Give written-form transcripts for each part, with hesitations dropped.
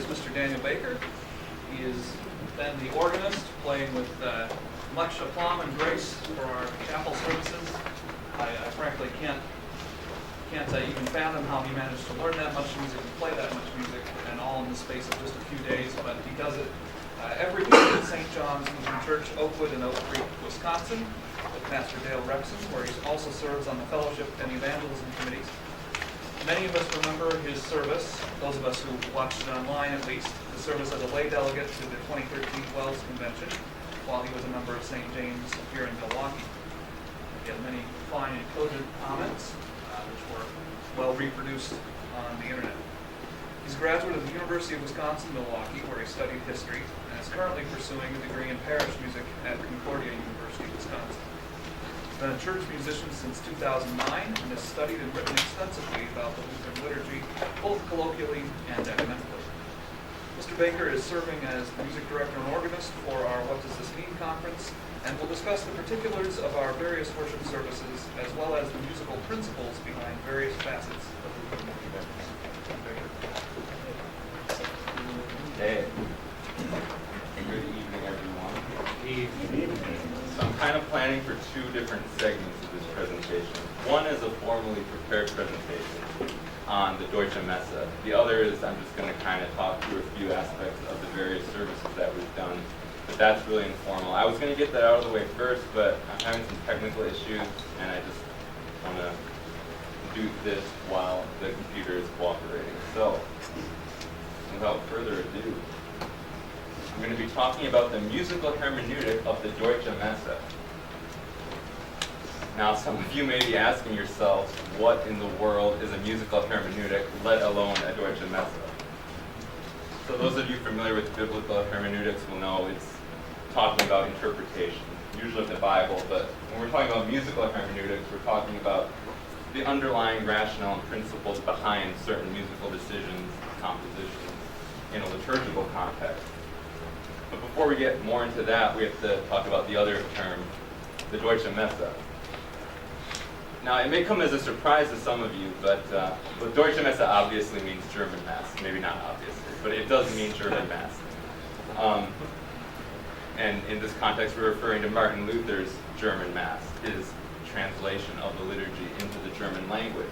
Mr. Daniel Baker. He has been the organist, playing with much aplomb and grace for our chapel services. I frankly can't even fathom how he managed to learn that much music and play that much music, and all in the space of just a few days. But he does it every week at St. John's Lutheran Church, Oakwood in Oak Creek, Wisconsin, with Pastor Dale Rexon, where he also serves on the fellowship and evangelism committees. Many of us remember his service, those of us who watched it online at least, the service as a lay delegate to the 2013 Wells Convention while he was a member of St. James here in Milwaukee. He had many fine and cogent comments, which were well reproduced on the internet. He's a graduate of the University of Wisconsin-Milwaukee, where he studied history, and is currently pursuing a degree in parish music at Concordia University, Wisconsin. He's been a church musician since 2009 and has studied and written extensively about the Lutheran liturgy, both colloquially and academically. Mr. Baker is serving as the music director and organist for our What Does This Mean conference, and will discuss the particulars of our various worship services, as well as the musical principles behind various facets of Lutheran worship. Hey. Good evening, everyone. Good evening. So I'm kind of planning for two different segments of this presentation. One is a formally prepared presentation on the Deutsche Messe. The other is I'm just going to kind of talk through a few aspects of the various services that we've done. But that's really informal. I was going to get that out of the way first, but I'm having some technical issues, and I just want to do this while the computer is cooperating. So, without further ado, I'm going to be talking about the musical hermeneutic of the Deutsche Messe. Now, some of you may be asking yourselves, what in the world is a musical hermeneutic, let alone a Deutsche Messe? So those of you familiar with biblical hermeneutics will know it's talking about interpretation, usually of the Bible, but when we're talking about musical hermeneutics, we're talking about the underlying rationale and principles behind certain musical decisions, compositions, in a liturgical context. But before we get more into that, we have to talk about the other term, the Deutsche Messe. Now, it may come as a surprise to some of you, but Deutsche Messe obviously means German Mass. Maybe not obviously, but it does mean German Mass. And in this context, we're referring to Martin Luther's German Mass, his translation of the liturgy into the German language.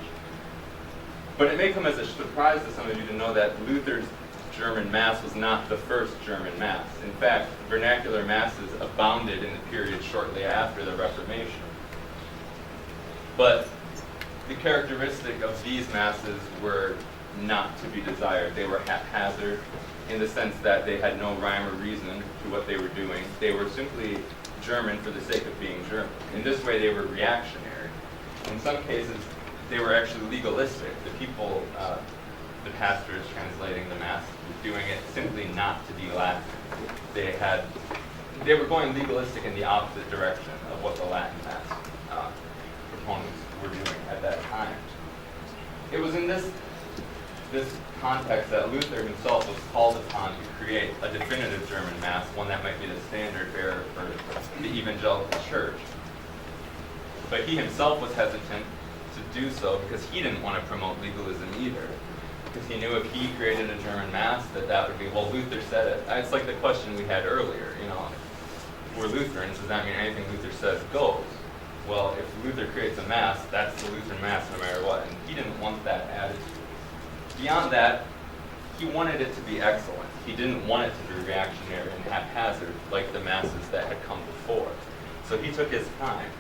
But it may come as a surprise to some of you to know that Luther's German Mass was not the first German Mass. In fact, vernacular Masses abounded in the period shortly after the Reformation. But the characteristic of these Masses were not to be desired. They were haphazard in the sense that they had no rhyme or reason to what they were doing. They were simply German for the sake of being German. In this way, they were reactionary. In some cases, they were actually legalistic. The people, the pastors translating the Mass, were doing it simply not to be Latin. They were going legalistic in the opposite direction of what the Latin Mass proponents were doing at that time. It was in this context that Luther himself was called upon to create a definitive German Mass, one that might be the standard bearer for the evangelical church. But he himself was hesitant to do so because he didn't want to promote legalism either. Because he knew if he created a German Mass, that would be, well, Luther said it. It's like the question we had earlier, we're Lutherans, does that mean anything Luther says goes? Well, if Luther creates a Mass, that's the Lutheran Mass no matter what, and he didn't want that attitude. Beyond that, he wanted it to be excellent. He didn't want it to be reactionary and haphazard like the Masses that had come before. So he took his time.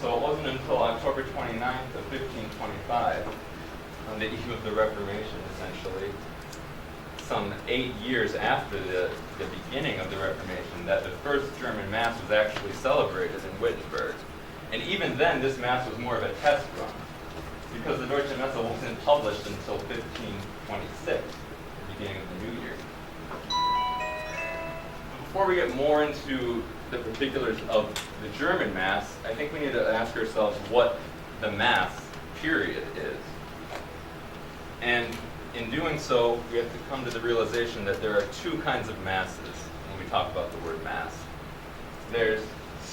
So it wasn't until October 29th of 1525, on the eve of the Reformation essentially, some 8 years after the beginning of the Reformation, that the first German Mass was actually celebrated in Wittenberg. And even then, this Mass was more of a test run, because the Deutsche Messe wasn't published until 1526, the beginning of the new year. Before we get more into the particulars of the German Mass, I think we need to ask ourselves what the Mass period is. And in doing so, we have to come to the realization that there are two kinds of Masses when we talk about the word Mass. There's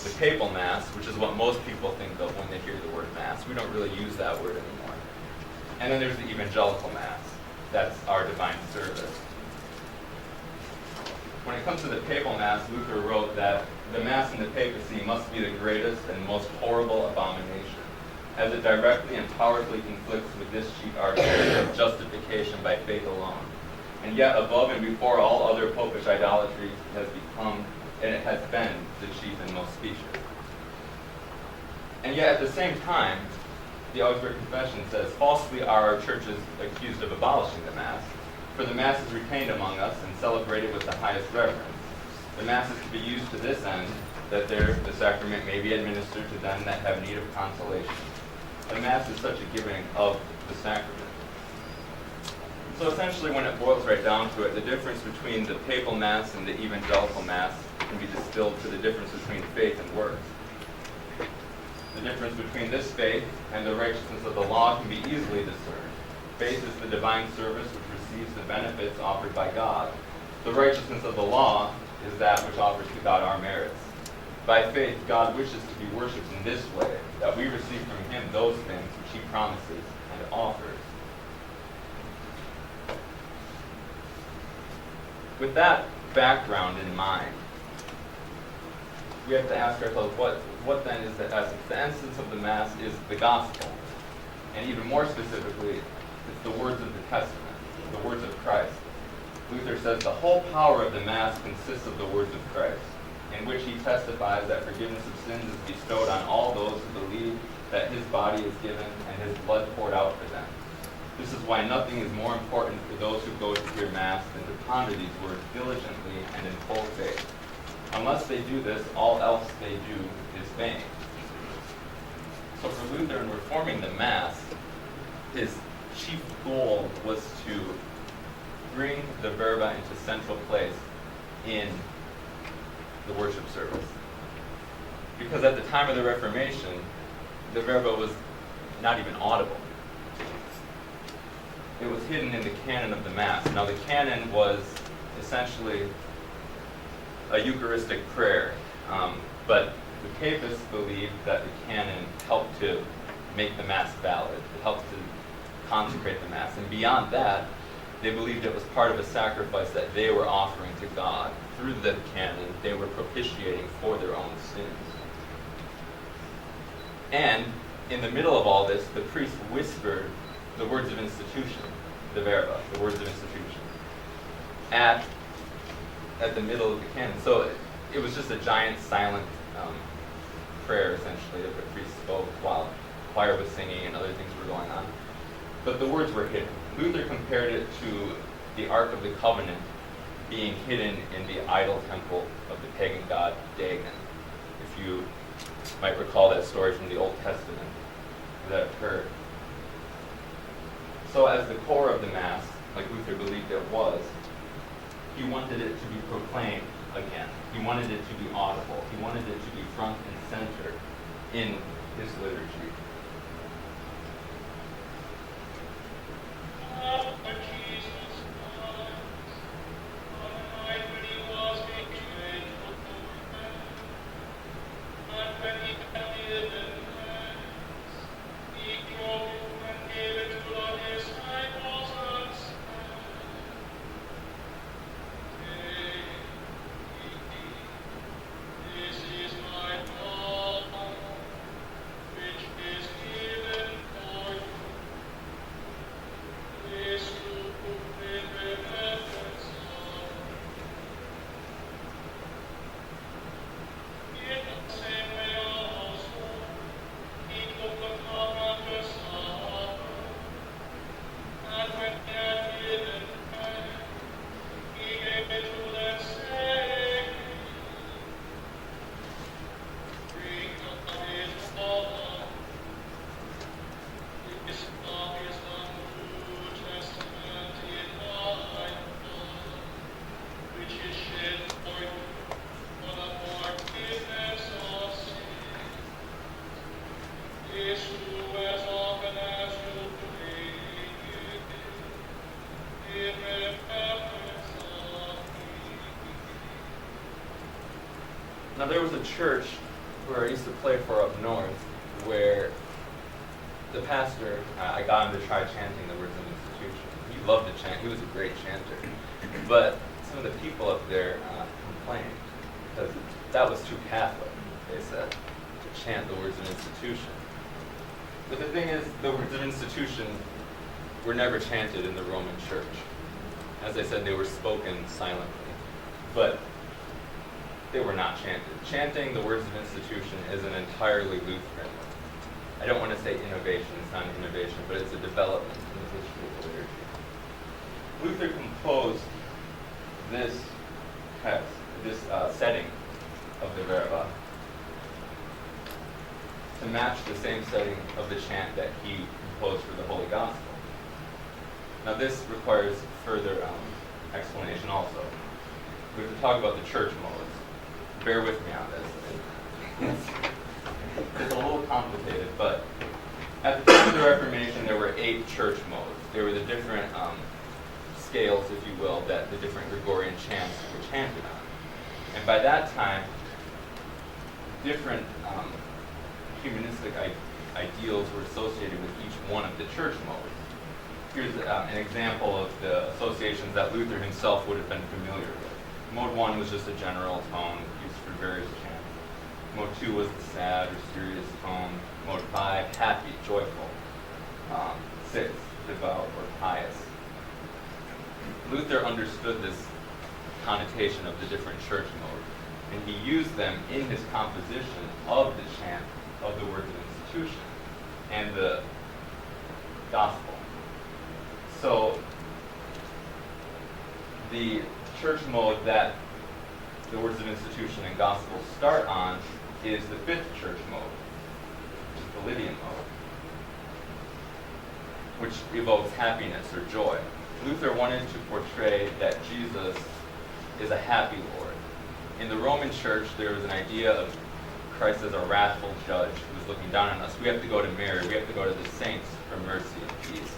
the papal Mass, which is what most people think of when they hear the word Mass. We don't really use that word anymore. And then there's the evangelical Mass. That's our divine service. When it comes to the papal Mass, Luther wrote that the Mass in the papacy must be the greatest and most horrible abomination, as it directly and powerfully conflicts with this chief article of justification by faith alone. And yet, above and before all other popish idolatry, it has become, and it has been, the chief and most specious. And yet, at the same time, the Augsburg Confession says, falsely are our churches accused of abolishing the Mass, for the Mass is retained among us and celebrated with the highest reverence. The Mass is to be used to this end, that the sacrament may be administered to them that have need of consolation. The Mass is such a giving of the sacrament. So essentially, when it boils right down to it, the difference between the papal Mass and the evangelical Mass can be distilled to the difference between faith and works. The difference between this faith and the righteousness of the law can be easily discerned. Faith is the divine service which receives the benefits offered by God. The righteousness of the law is that which offers to God our merits. By faith, God wishes to be worshipped in this way, that we receive from Him those things which He promises and offers. With that background in mind, we have to ask ourselves, what then is the essence? The essence of the Mass is the gospel. And even more specifically, it's the words of the Testament, the words of Christ. Luther says the whole power of the Mass consists of the words of Christ, in which he testifies that forgiveness of sins is bestowed on all those who believe that his body is given and his blood poured out for them. This is why nothing is more important for those who go to hear Mass than to ponder these words diligently and in full faith. Unless they do this, all else they do is vain. So for Luther, in reforming the Mass, his chief goal was to bring the verba into central place in the worship service. Because at the time of the Reformation, the verba was not even audible. It was hidden in the canon of the Mass. Now the canon was essentially a Eucharistic prayer, but the papists believed that the canon helped to make the Mass valid. It helped to consecrate the Mass. And beyond that, they believed it was part of a sacrifice that they were offering to God. Through the canon, they were propitiating for their own sins. And in the middle of all this, the priest whispered the words of institution, the verba, the words of institution, at the middle of the canon. So it was just a giant silent prayer, essentially, that the priest spoke while the choir was singing and other things were going on. But the words were hidden. Luther compared it to the Ark of the Covenant being hidden in the idol temple of the pagan god Dagon. If you might recall that story from the Old Testament that occurred. So as the core of the Mass, like Luther believed it was, he wanted it to be proclaimed again. He wanted it to be audible. He wanted it to be front and center in his liturgy. Now there was a church where I used to play for up north where the pastor, I got him to try chanting the words of institution. He loved to chant. He was a great chanter. But some of the people up there complained because that was too Catholic, they said, to chant the words of institution. But the thing is, the words of institution were never chanted in the Roman Church. As I said, they were spoken silently. But they were not chanted. Chanting the words of institution is an entirely Lutheran. I don't want to say innovation, it's not an innovation, but it's a development in the history of the liturgy. Luther composed this text, this setting of the Verba to match the same setting of the chant that he composed for the Holy Gospel. Now this requires further explanation also. We have to talk about the church modes. Bear with me on this. It's a little complicated, but at the time of the Reformation, there were 8 church modes. There were the different scales, if you will, that the different Gregorian chants were chanted on. And by that time, different humanistic ideals were associated with each one of the church modes. Here's an example of the associations that Luther himself would have been familiar with. Mode 1 was just a general tone used for various chants. Mode 2 was the sad or serious tone. Mode 5, happy, joyful. 6, devout or pious. Luther understood this connotation of the different church modes, and he used them in his composition of the chant of the words of institution and the gospel. So the church mode that the words of institution and gospel start on is the 5th church mode, which is the Lydian mode, which evokes happiness or joy. Luther wanted to portray that Jesus is a happy Lord. In the Roman Church, there was an idea of Christ as a wrathful judge who was looking down on us. We have to go to Mary, we have to go to the saints for mercy and peace.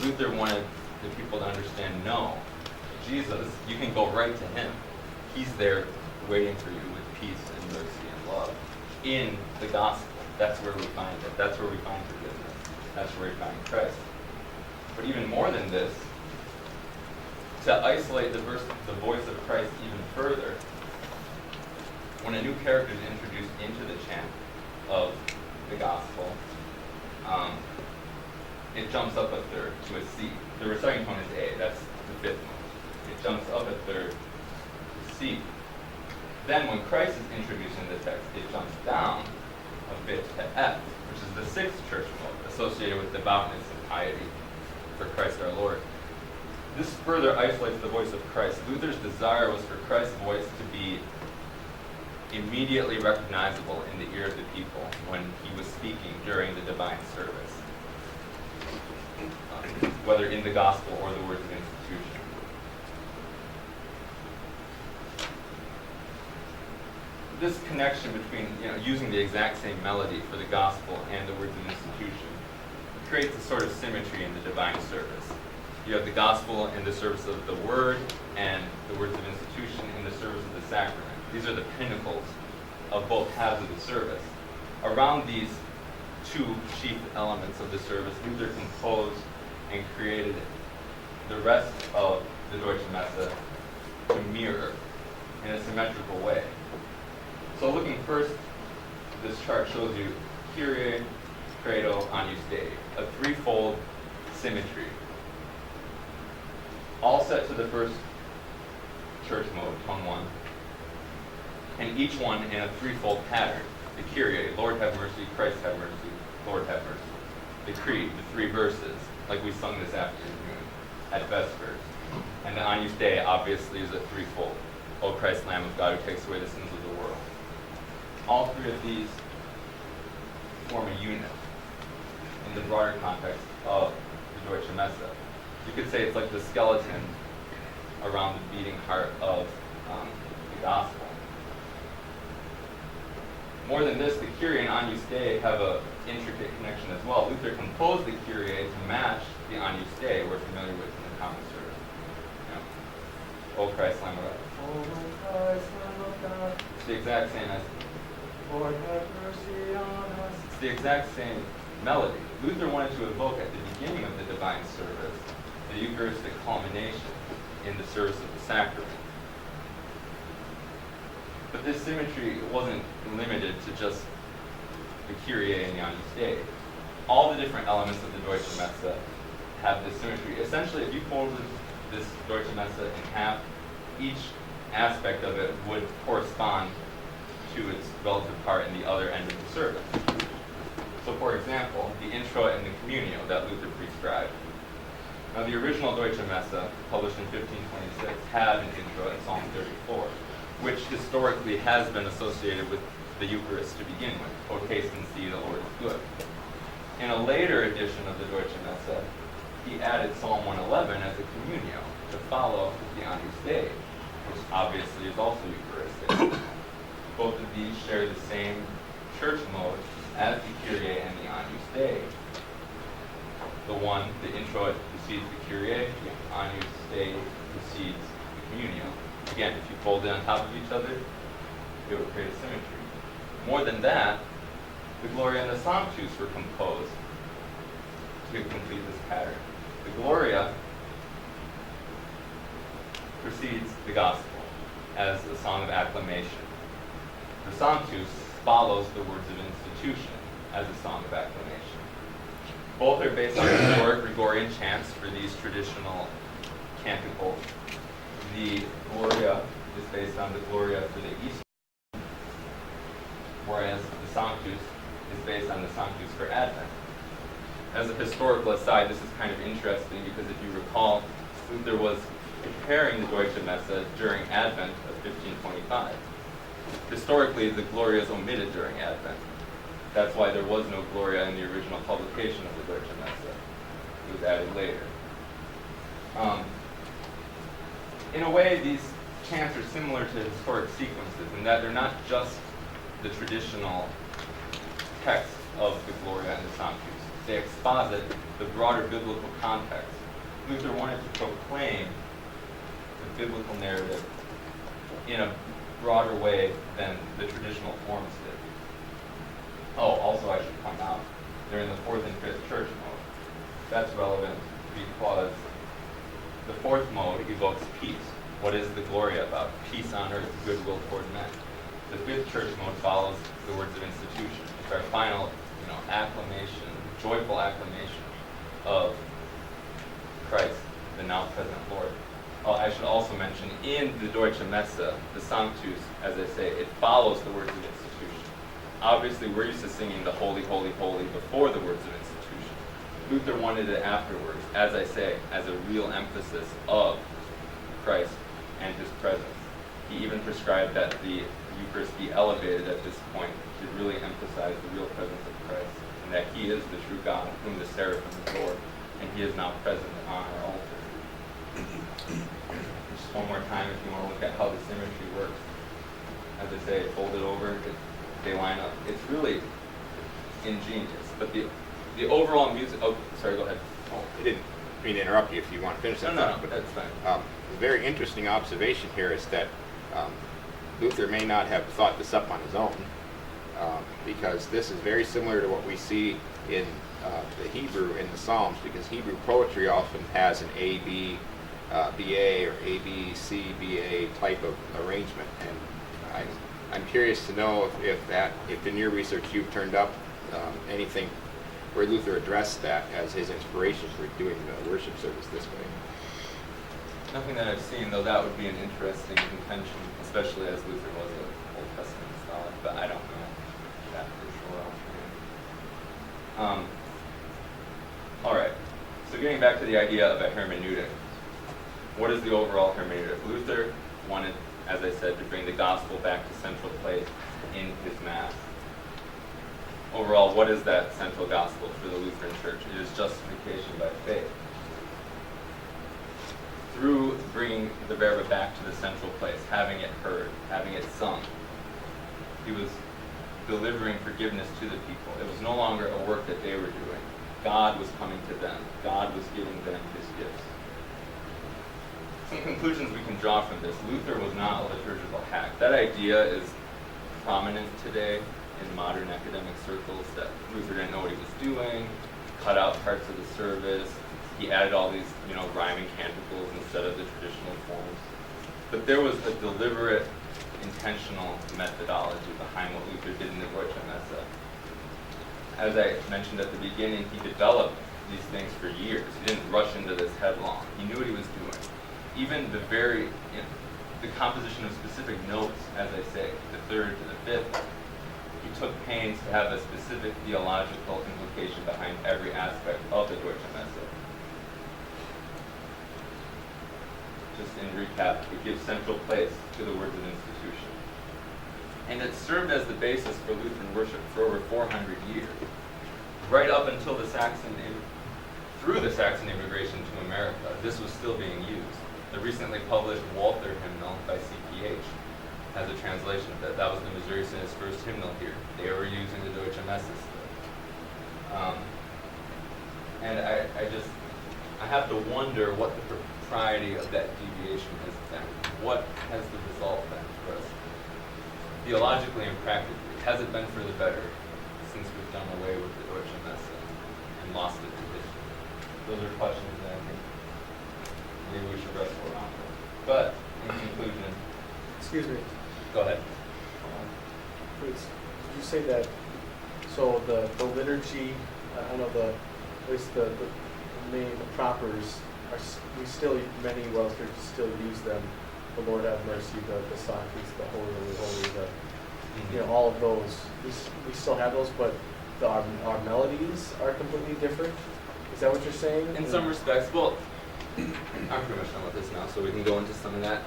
Luther wanted the people to understand, no, Jesus, you can go right to him. He's there waiting for you with peace and mercy and love. In the gospel, that's where we find it. That's where we find forgiveness. That's where we find Christ. But even more than this, to isolate the voice of Christ even further, when a new character is introduced into the chant of the gospel, it jumps up a third to a C. The reciting tone is A, that's the 5th mode. It jumps up a third to C. Then when Christ is introduced in the text, it jumps down a bit to F, which is the 6th church mode, associated with devoutness and piety for Christ our Lord. This further isolates the voice of Christ. Luther's desire was for Christ's voice to be immediately recognizable in the ear of the people when he was speaking during the divine service, whether in the gospel or the words of institution. This connection between using the exact same melody for the gospel and the words of institution creates a sort of symmetry in the divine service. You have the gospel in the service of the word, and the words of institution in the service of the sacrament. These are the pinnacles of both halves of the service. Around these two chief elements of the service, Luther composed and created the rest of the Deutsche Messe to mirror in a symmetrical way. So looking first, this chart shows you Kyrie, Credo, Agnus Dei, a threefold symmetry, all set to the first church mode, tone 1, and each one in a threefold pattern. The Kyrie, Lord have mercy, Christ have mercy, Lord have mercy. The Creed, the 3 verses, like we sung this afternoon at Vespers. And the Agnus Dei obviously is a threefold. O Christ, Lamb of God, who takes away the sins of the world. All 3 of these form a unit in the broader context of the Deutsche Messe. You could say it's like the skeleton around the beating heart of the gospel. More than this, the Kyrie and Agnus Dei have an intricate connection as well. Luther composed the Kyrie to match the Agnus Dei we're familiar with in the common service. O Christ, Lamb of God. O Christ, Lamb of God. It's the exact same as Lord have mercy on us. It's the exact same melody. Luther wanted to evoke at the beginning of the divine service the Eucharistic culmination in the service of the sacrament. But this symmetry wasn't limited to just the Kyrie and the Agnus Dei. All the different elements of the Deutsche Messe have this symmetry. Essentially, if you folded this Deutsche Messe in half, each aspect of it would correspond to its relative part in the other end of the service. So for example, the intro and the communio that Luther prescribed. Now the original Deutsche Messe, published in 1526, had an intro in Psalm 34, which historically has been associated with the Eucharist to begin with. O taste and see the Lord is good. In a later edition of the Deutsche Messe, he added Psalm 111 as a communio to follow the Agnus Dei, which obviously is also Eucharistic. Both of these share the same church mode as the Kyrie and the Agnus Dei. The one, the intro, precedes the Kyrie, the Agnus Dei precedes the communio. Again, if you fold it on top of each other, it would create a symmetry. More than that, the Gloria and the Sanctus were composed to complete this pattern. The Gloria precedes the Gospel as a song of acclamation. The Sanctus follows the words of institution as a song of acclamation. Both are based on historic Gregorian chants for these traditional canticles. The Gloria is based on the Gloria for the Easter, whereas the Sanctus is based on the Sanctus for Advent. As a historical aside, this is kind of interesting because if you recall, Luther was preparing the Deutsche Messe during Advent of 1525. Historically, the Gloria is omitted during Advent. That's why there was no Gloria in the original publication of the Deutsche Messe. It was added later. In a way, these chants are similar to historic sequences in that they're not just the traditional text of the Gloria and the Sanctus. They exposit the broader biblical context. Luther wanted to proclaim the biblical narrative in a broader way than the traditional forms did. Oh, also I should point out, they're in the fourth and fifth church mode. That's relevant because the fourth mode evokes peace. What is the Gloria about? Peace on earth, goodwill toward men. The fifth church mode follows the words of institution. It's our final, acclamation, joyful acclamation of Christ, the now present Lord. I should also mention, in the Deutsche Messe, the Sanctus, as I say, it follows the words of institution. Obviously, we're used to singing the Holy, Holy, Holy before the words of institution. Luther wanted it afterwards, as I say, as a real emphasis of Christ and his presence. He even prescribed that the Eucharist be elevated at this point to really emphasize the real presence of Christ, and that he is the true God, whom the seraphim adore, and he is now present on our altar. Just one more time, if you want to look at how the symmetry works. As I say, fold it over, they line up. It's really ingenious, but the overall music. Oh, sorry, go ahead. Oh, I didn't mean to interrupt you if you want to finish that. No, but that's fine. A very interesting observation here is that Luther may not have thought this up on his own, because this is very similar to what we see in the Hebrew in the Psalms, because Hebrew poetry often has an A, B, BA, or A, B, C, BA type of arrangement. And I'm curious to know if in your research you've turned up anything where Luther addressed that as his inspiration for doing the worship service this way. Nothing that I've seen, though that would be an interesting contention, especially as Luther was an Old Testament scholar, but I don't know that for sure. All right, so getting back to the idea of a hermeneutic. What is the overall hermeneutic? Luther wanted, as I said, to bring the gospel back to central place in his Mass. Overall, what is that central gospel for the Lutheran Church? It is justification by faith. Through bringing the Verba back to the central place, having it heard, having it sung, he was delivering forgiveness to the people. It was no longer a work that they were doing. God was coming to them. God was giving them his gifts. Some conclusions we can draw from this. Luther was not a liturgical hack. That idea is prominent today in modern academic circles, that Luther didn't know what he was doing, cut out parts of the service, He added all these, rhyming canticles instead of the traditional forms. But there was a deliberate, intentional methodology behind what Luther did in the Deutsche Messe. As I mentioned at the beginning, he developed these things for years. He didn't rush into this headlong. He knew what he was doing. Even the composition of specific notes, as I say, the third to the fifth, he took pains to have a specific theological implication behind every aspect of the Deutsche Messe. Just in recap, it gives central place to the words of institution. And it served as the basis for Lutheran worship for over 400 years, right up until through the Saxon immigration to America. This was still being used. The recently published Walther hymnal by CPH has a translation of that. That was the Missouri Synod's first hymnal here. They were using the Deutsche Messe still. And I have to wonder what the propriety of that deviation has been. What has the result been for us? Theologically and practically, has it been for the better since we've done away with the Deutsche Messe and lost it to history? Those are questions that I think maybe we should wrestle around with. But in conclusion, Excuse me. go ahead. Please, did you say that, so the liturgy, I know at least the main, the propers, we still, many Welsh churches still use them. The Lord have mercy, the Sanctus, the Holy, the all of those. We still have those, but our melodies are completely different. Is that what you're saying? In some respects, well, I'm pretty much done with this now, so we can go into some of that.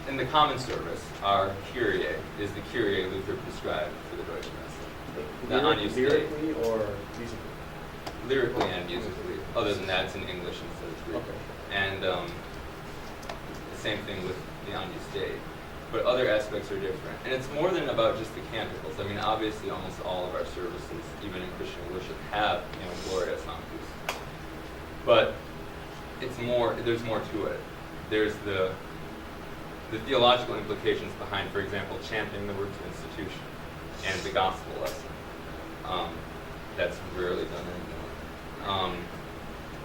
In the common service, our Kyrie is the Kyrie Luther prescribed for the Deutsche Messe. Lyrically or musically? Lyrically and musically. Other than that, it's in English instead of Greek. Okay. And the same thing with the Agnus Dei. But other aspects are different. And it's more than about just the canticles. I mean, obviously, almost all of our services, even in Christian worship, have, Gloria Sanctus. But it's more, there's more to it. There's the theological implications behind, for example, chanting the words of institution and the gospel lesson. That's rarely done anymore.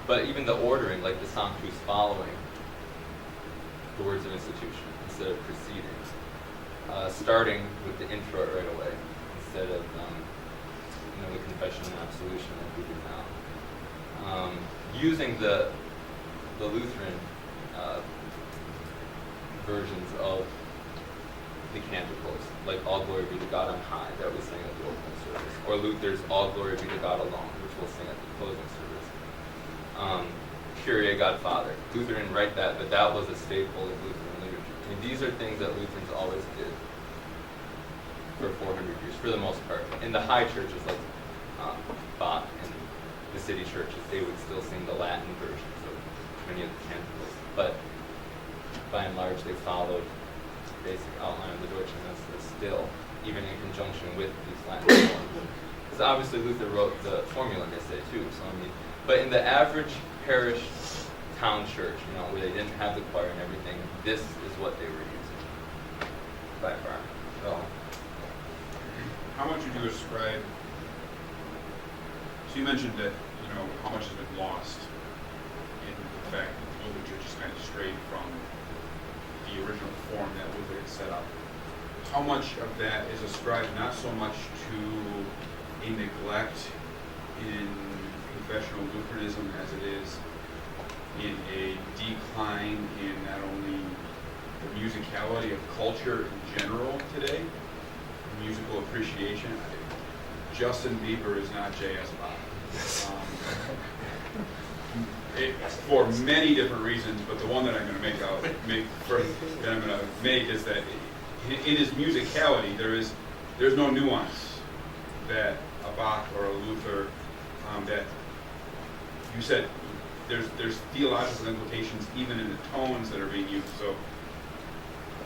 But even the ordering, like the Sanctus following the words of institution instead of preceding. Starting with the introit right away instead of the confession and absolution like we do now. Using the Lutheran versions of the canticles, like All Glory Be to God on High, that we sing at the opening service, or Luther's All Glory Be to God Alone, which we'll sing at the closing service. Kyrie God Father. Luther didn't write that, but that was a staple of Lutheran liturgy. I mean, these are things that Lutherans always did for 400 years, for the most part. In the high churches, like Bach and the city churches, they would still sing the Latin versions of many of the canticles. But by and large, they followed the basic outline of the Deutsche Messe still, even in conjunction with these Latin forms. Because obviously Luther wrote the Formula Messe too, so I mean, but in the average parish town church, where they didn't have the choir and everything, this is what they were using by far. So, how much would you ascribe? So you mentioned that how much has been lost in the fact that the Lutheran Church is kind of strayed from the original form that Luther had set up. How much of that is ascribed not so much to a neglect in confessional Lutheranism as it is in a decline in not only the musicality of culture in general today, musical appreciation. Justin Bieber is not J.S. Bach. For many different reasons, but the one that I'm going to make is that in his musicality there's no nuance that a Bach or a Luther that you said there's theological implications even in the tones that are being used. So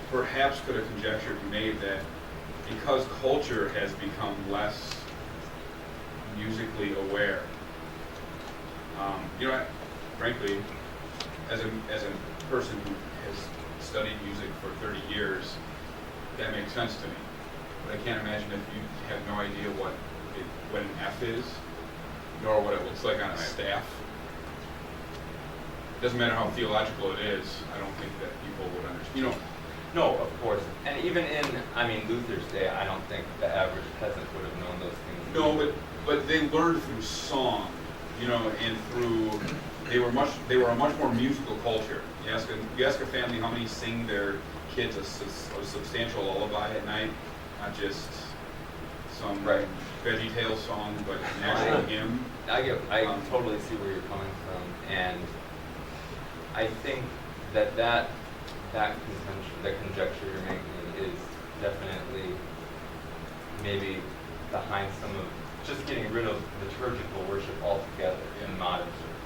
perhaps could a conjecture be made that because culture has become less musically aware, frankly, as a person who has studied music for 30 years, that makes sense to me. But I can't imagine if you have no idea what an F is, nor what it looks like on a staff. Doesn't matter how theological it is, I don't think that people would understand. No, of course. And even in, Luther's day, I don't think the average peasant would have known those things. No, but they learned through song, and through they were a much more musical culture. You ask a family how many sing their kids a substantial lullaby at night, not just some Veggie Tale song, but an actual hymn. I totally see where you're coming from, and I think that conjecture you're making is definitely maybe behind some of just getting rid of liturgical worship altogether in modern church.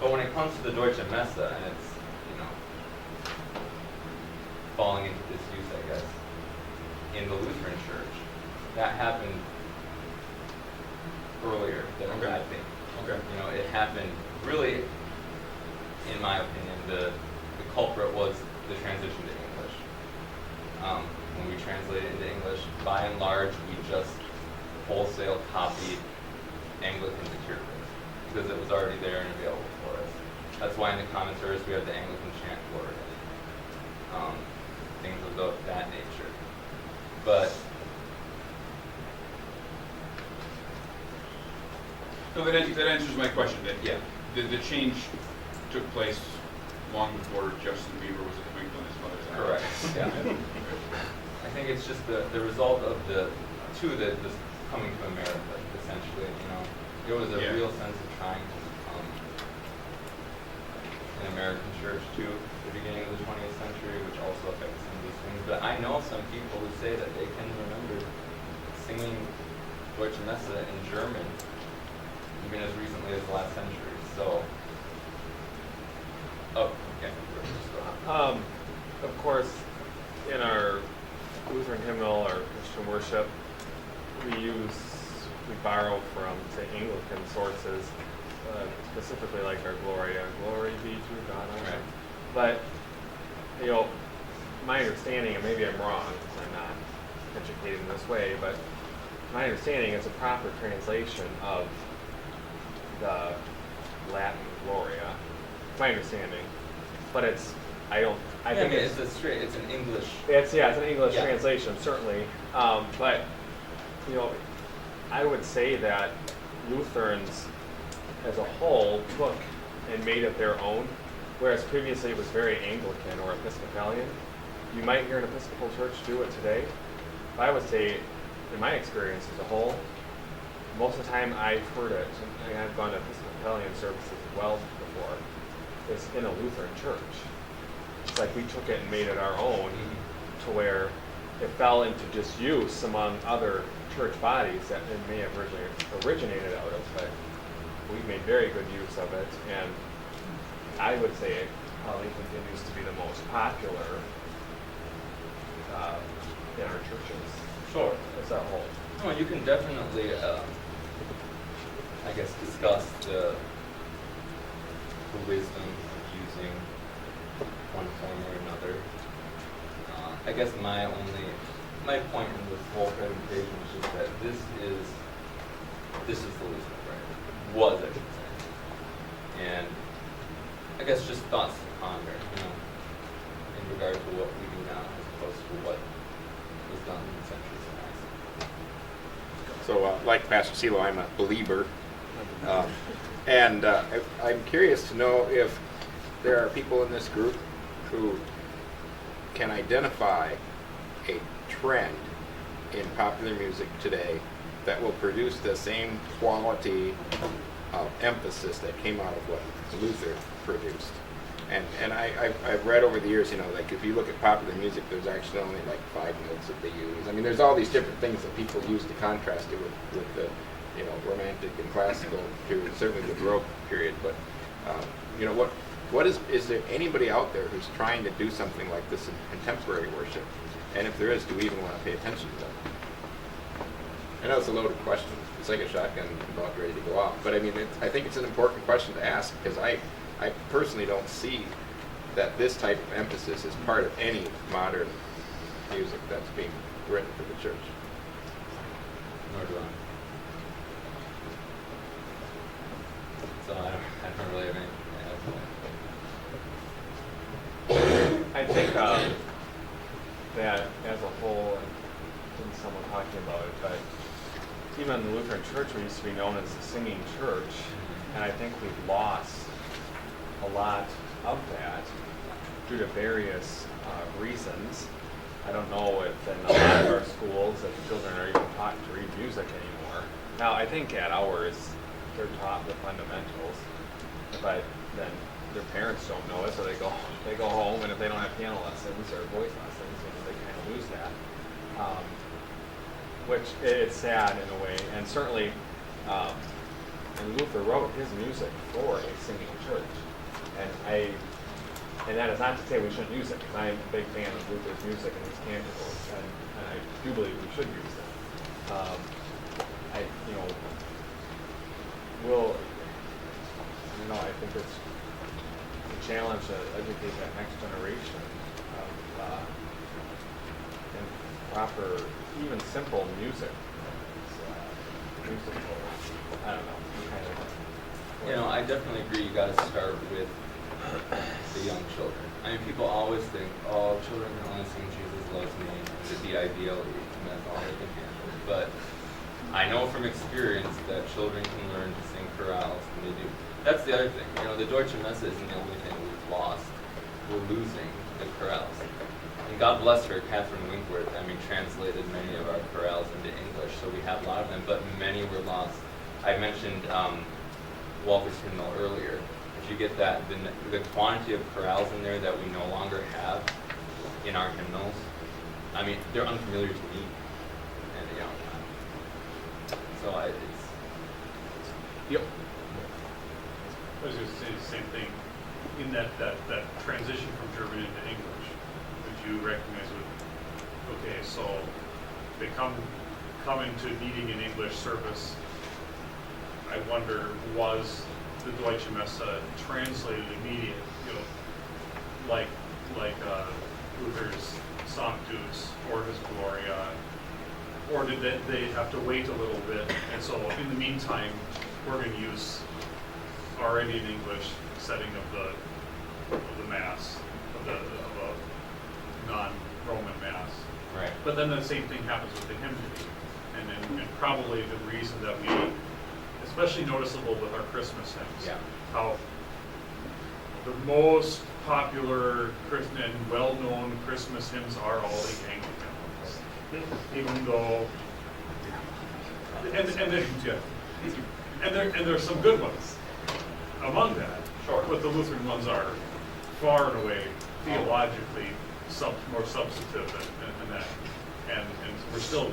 But when it comes to the Deutsche Messe, and it's, falling into disuse, I guess, in the Lutheran church, that happened earlier than I think. Okay. It happened really, in my opinion, the culprit was the transition to English. When we translated into English, by and large, we just wholesale copied Anglican liturgy because it was already there and available for us. That's why in the commentaries we have the Anglican chant for it, things of that nature. But no, that answers my question. That yeah, the change took place long before Justin Bieber was a twinkle in his mother's eye. correct. Yeah. I think it's just the result of this coming to America, essentially. It was a real sense of trying to become an American church too, at the beginning of the 20th century, which also affects some of these things. But I know some people who say that they can remember singing Deutsche Messe in German, even as recently as the last century. So, of course, in our Lutheran hymnal or Christian worship, we borrow from, say, Anglican sources, specifically like our Gloria, glory be to God. Right. But, my understanding, and maybe I'm wrong, because I'm not educated in this way, but my understanding is a proper translation of the Latin Gloria. My understanding, but it's it's an English. It's an English Yeah. translation, certainly. But I would say that Lutherans, as a whole, took and made it their own, whereas previously it was very Anglican or Episcopalian. You might hear an Episcopal church do it today. But I would say, in my experience as a whole, most of the time I've heard it, and I've gone to Episcopalian services as well before, is in a Lutheran church. It's like we took it and made it our own, to where it fell into disuse among other church bodies that it may have originated out of, but we've made very good use of it, and I would say it probably continues to be the most popular in our churches. Sure. As a whole. No, you can definitely, discuss the wisdom of using one form or another. I guess my point in this whole presentation is just that this is the Lutheran prayer. Was, I should say. And I guess just thoughts to ponder, in regard to what we do now as opposed to what was done in the centuries past. So, like Pastor Silo, I'm a believer. And I'm curious to know if there are people in this group who can identify a trend in popular music today that will produce the same quality of emphasis that came out of what Luther produced. And I've read over the years, like if you look at popular music, there's actually only like 5 notes that they use. There's all these different things that people use to contrast it with the, romantic and classical period, certainly the Baroque period. But, what is there anybody out there who's trying to do something like this in contemporary worship? And if there is, do we even want to pay attention to that? I know it's a loaded question. It's like a shotgun about ready to go off. But I think it's an important question to ask, because I personally don't see that this type of emphasis is part of any modern music that's being written for the church. Nor do think that as a whole, and didn't someone talking about it, but even the Lutheran Church, we used to be known as the singing church, and I think we've lost a lot of that due to various reasons. I don't know if in a lot of our schools that children are even taught to read music anymore. Now, I think at ours, they're taught the fundamentals, but then their parents don't know it, so they go home, and if they don't have piano lessons or voice lessons, they kind of lose that. Which it's sad in a way, and certainly, and Luther wrote his music for a singing church, and that is not to say we shouldn't use it, because I'm a big fan of Luther's music and his canticles, and I do believe we should use them. I think it's a challenge to educate that next generation of in proper, even simple music. Musical, I don't know, kind of. I definitely agree. You got to start with the young children. I mean, people always think, oh, children can only sing Jesus Loves Me, the ideally, and that's all they can handle. But I know from experience that children can learn to sing chorales, and they do. That's the other thing. The Deutsche Messe isn't the only thing we've lost. We're losing the chorales. And God bless her, Catherine Winkworth, translated many of our chorales into English, so we have a lot of them, but many were lost. I mentioned Walter's hymnal earlier. If you get that, the quantity of chorales in there that we no longer have in our hymnals, they're unfamiliar to me. And, so it's... Yep. I was going to say the same thing. In that transition from German into English, would you recognize so they come into needing an English service. I wonder, was the Deutsche Messe translated immediately, like Luther's Sanctus or his Gloria, or did they have to wait a little bit? And so in the meantime, we're going to use already in English setting of the Mass, of a non-Roman Mass. Right. But then the same thing happens with the hymnody. And probably the reason that we, especially noticeable with our Christmas hymns, how the most popular and well-known Christmas hymns are all the Anglican ones. Even though, and there's some good ones among that. Sure. But the Lutheran ones are far and away theologically more substantive than that, and we're still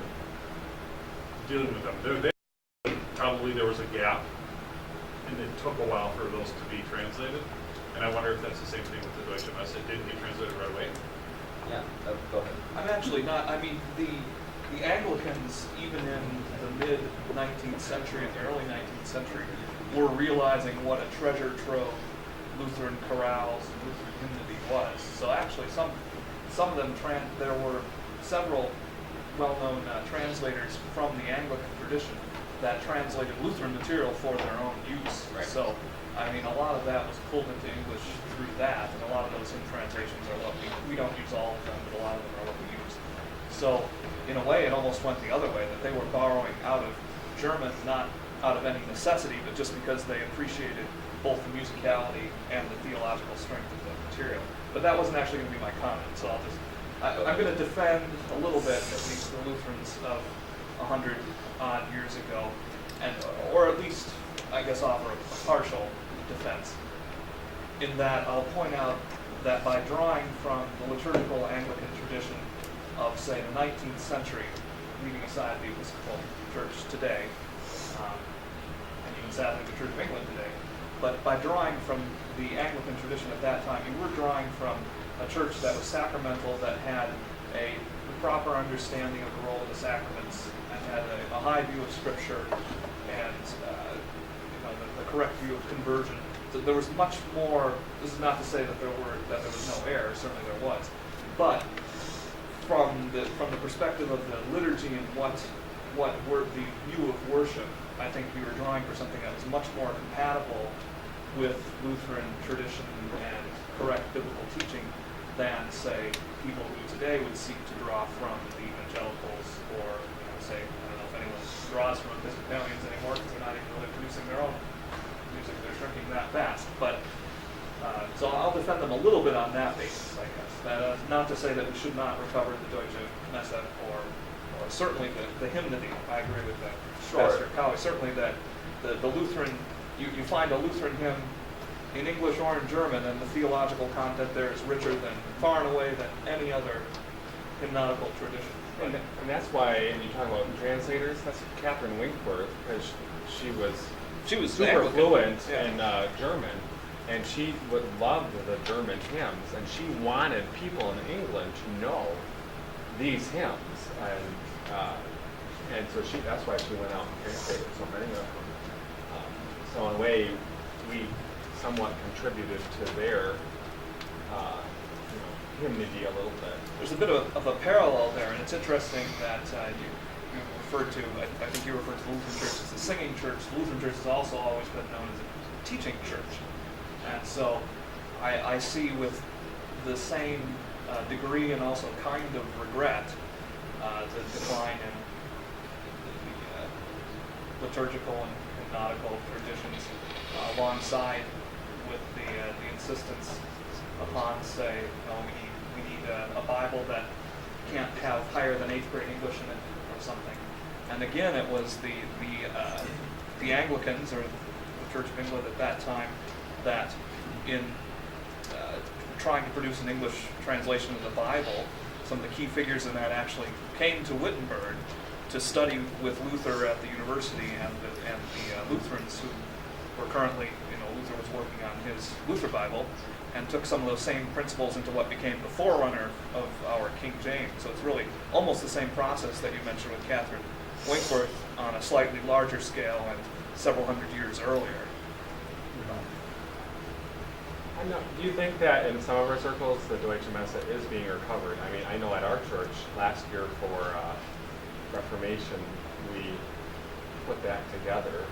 dealing with them. Probably there was a gap, and it took a while for those to be translated. And I wonder if that's the same thing with the Deutsche Messe. It didn't get translated right away. Yeah, go ahead. I'm actually not. The Anglicans, even in the mid 19th century and the early 19th century, were realizing what a treasure trove Lutheran chorales and Lutheran hymnody was. So actually, some of them, there were several well-known translators from the Anglican tradition that translated Lutheran material for their own use. Right. So, a lot of that was pulled into English through that, and a lot of those hymn translations are what we don't use all of them, but a lot of them are what we use. So, in a way, it almost went the other way, that they were borrowing out of German, not out of any necessity, but just because they appreciated both the musicality and the theological strength of the material. But that wasn't actually going to be my comment, so I'm going to defend a little bit, at least the Lutherans of 100 odd years ago, or at least, I guess, offer a partial defense. In that, I'll point out that by drawing from the liturgical Anglican tradition of, say, the 19th century, leaving aside the Episcopal Church today, and even sadly the Church of England today, but by drawing from the Anglican tradition at that time, you were drawing from a church that was sacramental, that had a proper understanding of the role of the sacraments, and had a high view of Scripture, and the correct view of conversion. So there was much more. This is not to say that there was no error. Certainly there was, but from the perspective of the liturgy and what were the view of worship, I think we were drawing for something that was much more compatible with Lutheran tradition and correct biblical teaching than, say, people who today would seek to draw from the evangelicals, or, say, I don't know if anyone draws from Episcopalians anymore because they're not even really producing their own music. They're shrinking that fast. But so I'll defend them a little bit on that basis, I guess. That, not to say that we should not recover the Deutsche Messe or certainly the hymnody. I agree with that. Pastor Cowie. Certainly that the Lutheran, you find a Lutheran hymn in English or in German, and the theological content there is richer than, far and away, than any other hymnodical tradition. And that's why, and you talk about translators, that's Catherine Winkworth, because she was super Anglican. fluent Yeah. in German, and she would love the German hymns, and she wanted people in England to know these hymns, and so that's why she went out and translated so many of them. So in a way, we somewhat contributed to their hymnody a little bit. There's a bit of a parallel there, and it's interesting that you referred to, I think you referred to the Lutheran Church as a singing church. The Lutheran Church has also always been known as a teaching church. And so I see with the same degree and also kind of regret the decline in the liturgical and hymnodical traditions alongside with the insistence upon, say, we need a Bible that can't have higher than 8th grade English in it or something. And again, it was the Anglicans, or the Church of England at that time, that in trying to produce an English translation of the Bible, some of the key figures in that actually came to Wittenberg to study with Luther at the university, and the Lutherans who were currently, Luther was working on his Luther Bible, and took some of those same principles into what became the forerunner of our King James. So it's really almost the same process that you mentioned with Catherine Winkworth on a slightly larger scale and several hundred years earlier. Do you think that in some of our circles the Deutsche Messe is being recovered? I mean, I know at our church last year for Reformation we put that together,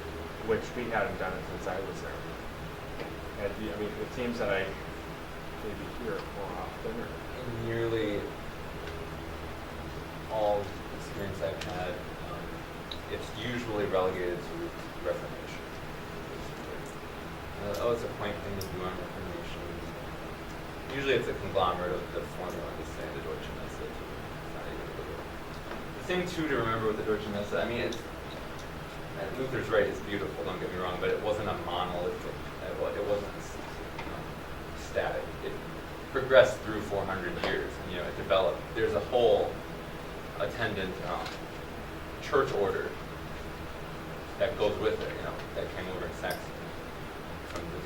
which we hadn't done it since I was there. And I mean, it seems that I maybe hear it more often. In nearly all experience I've had, it's usually relegated to Reformation. It's a quaint thing to do on Reformation. Usually it's a conglomerate of the formula to say the Deutsche Messe. It's not even literal. The thing too to remember with the Deutsche Messe, I mean, Luther's right, it's beautiful, don't get me wrong, but it wasn't a monolithic, it wasn't static. It progressed through 400 years, and it developed. There's a whole attendant church order that goes with it, that came over in Saxony,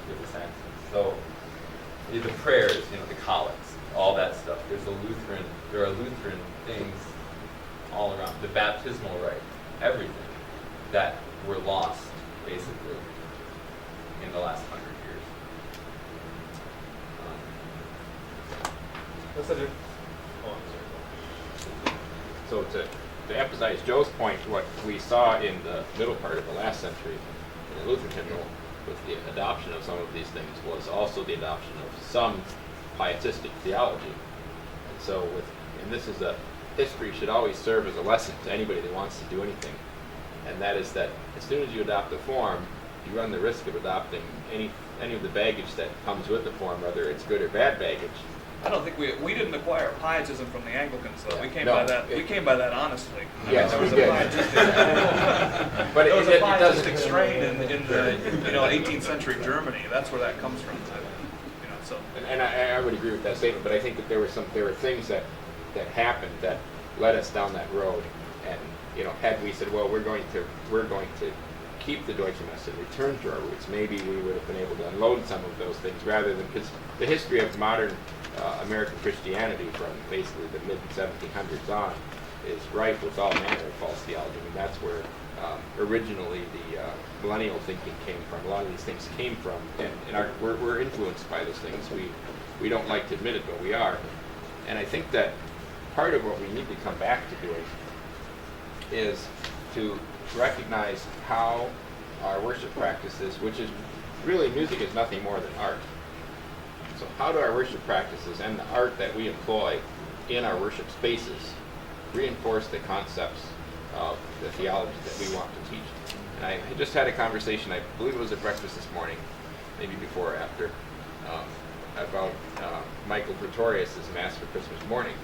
with the Saxons. So the prayers, the collects, all that stuff. There are Lutheran things all around. The baptismal rite, everything that were lost, basically, in the last 100 years. So to emphasize Joe's point, what we saw in the middle part of the last century in the Lutheran hymnal with the adoption of some of these things was also the adoption of some pietistic theology. And so this is history should always serve as a lesson to anybody that wants to do anything. And that is that as soon as you adopt a form, you run the risk of adopting any of the baggage that comes with the form, whether it's good or bad baggage. I don't think we didn't acquire pietism from the Anglicans, though. Yeah. We came No, by that. We came by that honestly. Yes, there was we did. a pietistic, But there was a it doesn't. pietistic strain in the 18th century Germany. That's where that comes from. So. And I would agree with that statement, but I think that there were things that happened that led us down that road, and had we said, well, we're going to keep the Deutsche Messe and return to our roots, maybe we would have been able to unload some of those things rather than, because the history of modern American Christianity from basically the mid-1700s on is rife with all manner of false theology. I mean, that's where originally the millennial thinking came from. A lot of these things came from, and we're influenced by those things. We don't like to admit it, but we are. And I think that part of what we need to come back to doing is to recognize how our worship practices, which is really music is nothing more than art. So how do our worship practices and the art that we employ in our worship spaces reinforce the concepts of the theology that we want to teach? And I just had a conversation, I believe it was at breakfast this morning, maybe before or after, about Michael Pretorius's Mass for Christmas Morning,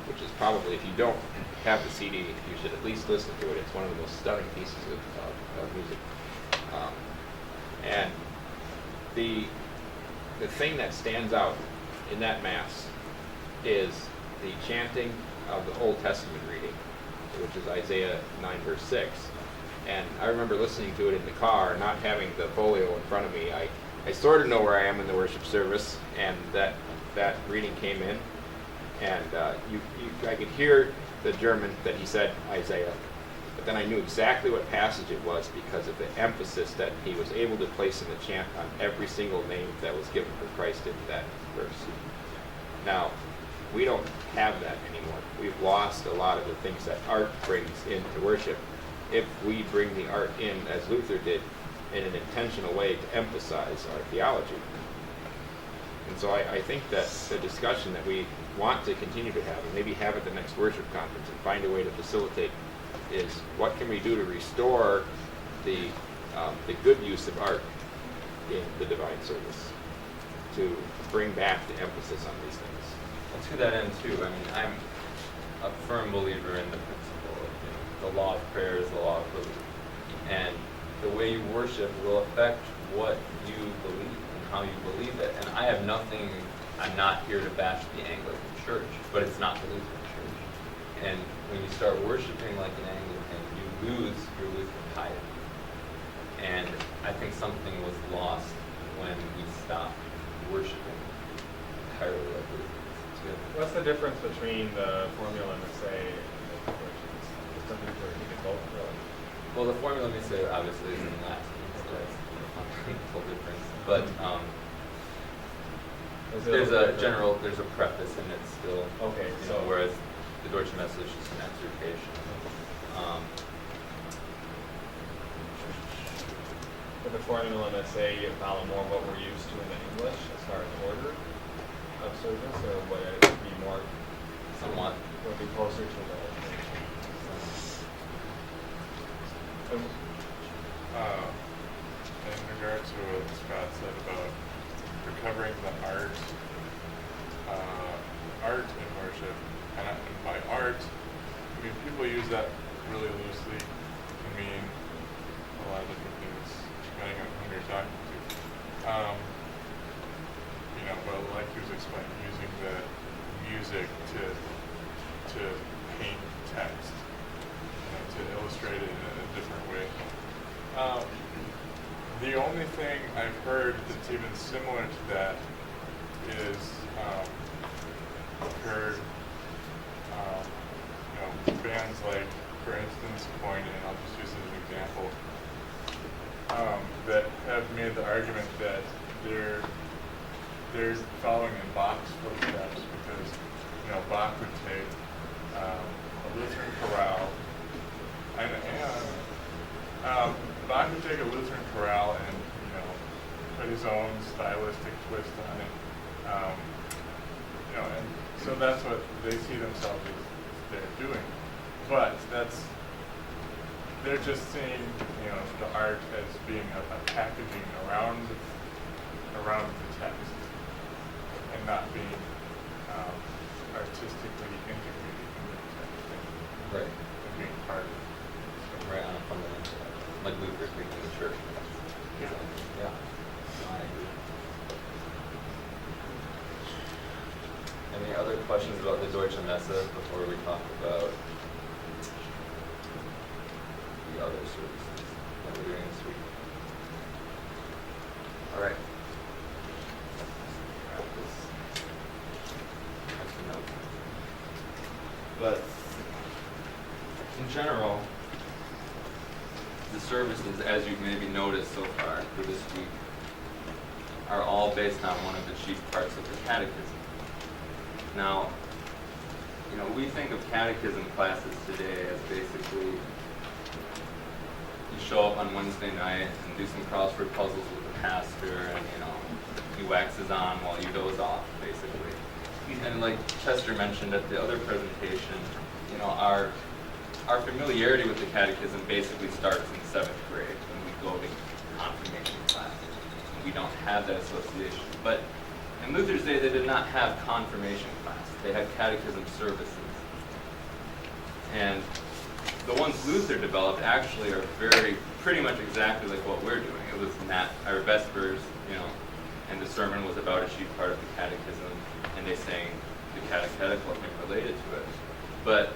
which is probably, if you don't have the CD, you should at least listen to it. It's one of the most stunning pieces of music. And the thing that stands out in that Mass is the chanting of the Old Testament reading, which is Isaiah 9 verse 6. And I remember listening to it in the car, not having the folio in front of me. I sort of know where I am in the worship service, and that reading came in, and I could hear the German that he said, Isaiah, but then I knew exactly what passage it was because of the emphasis that he was able to place in the chant on every single name that was given for Christ in that verse. Now, we don't have that anymore. We've lost a lot of the things that art brings into worship. If we bring the art in, as Luther did, in an intentional way to emphasize our theology. And so I think that the discussion that we want to continue to have, and maybe have at the next worship conference and find a way to facilitate, is what can we do to restore the good use of art in the divine service, to bring back the emphasis on these things. Well, to that end too, I mean, I'm a firm believer in the principle of, the law of prayer is the law of belief. And the way you worship will affect what you believe and how you believe it. And I have nothing, I'm not here to bash the Anglican Church, but it's not the Lutheran Church. And when you start worshiping like an Anglican, you lose your Lutheran piety. And I think something was lost when we stopped worshiping entirely like Lutherans. What's the difference between the formula and the say and the questions? Is something for you can both really? Well, the formula we say obviously is in Latin, so that's a fundamental difference. But there's a preface in it still. Okay, So whereas the Deutsche Messe is just an exhortation. But the formula and the say follow more what we're used to in the English as far as order of service, or would it be more? Somewhat. Would be closer to the. In regard to what Scott said about recovering the art in worship, and by art, I mean, people use that really loosely to mean a lot of different things depending on who you're talking to. But like he was explaining, using the music to paint text, to illustrate it in a different way. The only thing I've heard that's even similar to that is heard bands like, for instance, Coin, and I'll just use it as an example, that have made the argument that they're following in Bach's footsteps because Bach would take a Lutheran chorale Bach would take a Lutheran chorale and put his own stylistic twist on it, and so that's what they see themselves as they're doing. But they're just seeing the art as being a packaging around the text and not being artistically integrated into the text Right. and being part of it. Right on a fundamental level. Like Luther speaking to the church. Yeah. Yeah. No, I agree. Any other questions about the Deutsche Messe before we talk about the other services that we're doing this week? All right. But in general, the services, as you've maybe noticed so far for this week, are all based on one of the chief parts of the Catechism. Now, we think of catechism classes today as basically you show up on Wednesday night and do some crossword puzzles with the pastor, and you he waxes on while you doze off, basically. And like Chester mentioned at the other presentation, you know, our familiarity with the Catechism basically starts in 7th grade when we go to confirmation class. We don't have that association. But in Luther's day, they did not have confirmation class. They had catechism services. And the ones Luther developed actually are pretty much exactly like what we're doing. It was our Vespers, you know, and the sermon was about a chief part of the catechism, and they sang the catechetical hymn related to it. But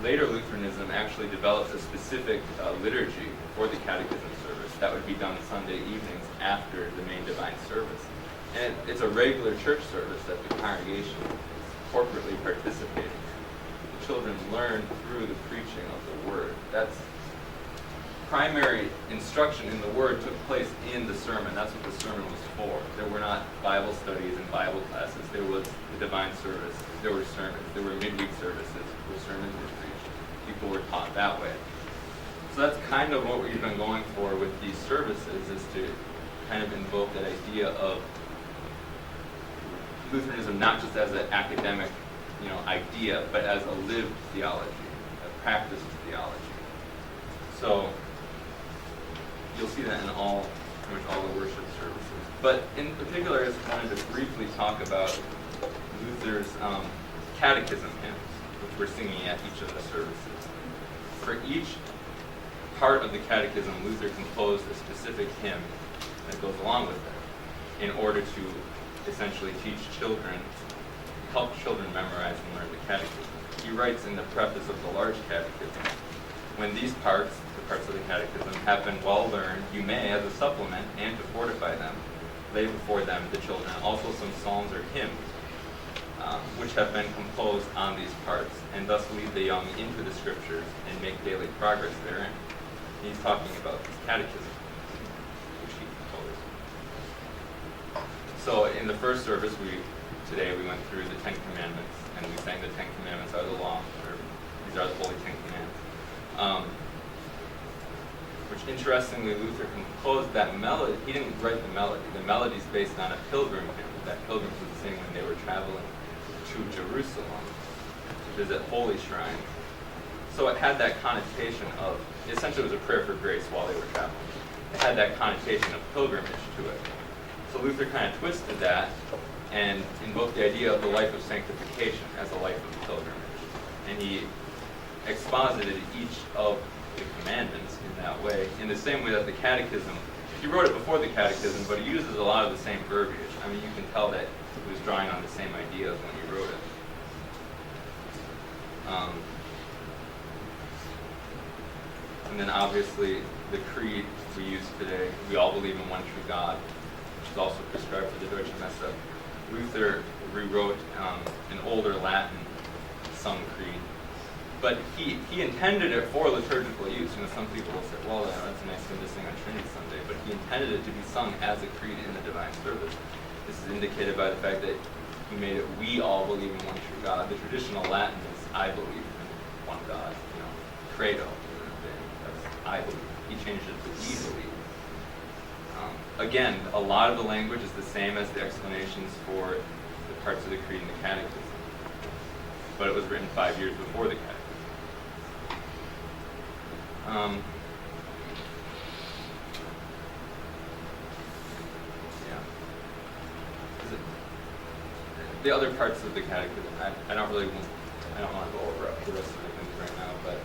later Lutheranism actually developed a specific liturgy for the catechism service that would be done Sunday evenings after the main divine service. And it's a regular church service that the congregation is corporately participating in. The children learn through the preaching of the Word. That's primary instruction in the Word took place in the sermon. That's what the sermon was for. There were not Bible studies and Bible classes. There was the divine service. There were sermons. There were midweek services where sermons were preached. People were taught that way. So that's kind of what we've been going for with these services, is to kind of invoke that idea of Lutheranism not just as an academic, you know, idea, but as a lived theology, a practiced theology. So you'll see that in pretty much all the worship services. But in particular, I just wanted to briefly talk about Luther's catechism hymns, which we're singing at each of the services. For each part of the catechism, Luther composed a specific hymn that goes along with it in order to essentially teach children, help children memorize and learn the catechism. He writes in the preface of the large catechism, when these parts, the parts of the catechism, have been well learned, you may, as a supplement and to fortify them, lay before them, the children, also some psalms or hymns, which have been composed on these parts, and thus lead the young into the scriptures and make daily progress therein. He's talking about this catechism, which he composed. So in the first service, today we went through the 10 Commandments, and we sang the 10 Commandments are the law, or these are the Holy 10 Commandments. Which interestingly, Luther composed that melody. He didn't write the melody. The melody's based on a pilgrim hymn that pilgrims would sing when they were traveling to Jerusalem to visit holy shrines. So it had that connotation of, essentially it was a prayer for grace while they were traveling. It had that connotation of pilgrimage to it. So Luther kind of twisted that and invoked the idea of the life of sanctification as a life of pilgrimage. And he exposited each of the commandments in that way, in the same way that the catechism, he wrote it before the catechism, but he uses a lot of the same verbiage. I mean, you can tell that he was drawing on the same ideas when he wrote it. And then obviously the creed we use today, we all believe in one true God, which is also prescribed for the Deutsche Messe. Luther rewrote an older Latin sung creed, but he intended it for liturgical use. You know, some people will say, well, that's a nice thing to sing on Trinity Sunday, but he intended it to be sung as a creed in the divine service. This is indicated by the fact that he made it, we all believe in one true God. The traditional Latin is, I believe in one God, you know, credo. That's I believe. He changed it to we believe. Again, a lot of the language is the same as the explanations for the parts of the creed in the catechism, but it was written 5 years before the catechism. The other parts of the catechism, I don't want to go over the rest of the things right now, but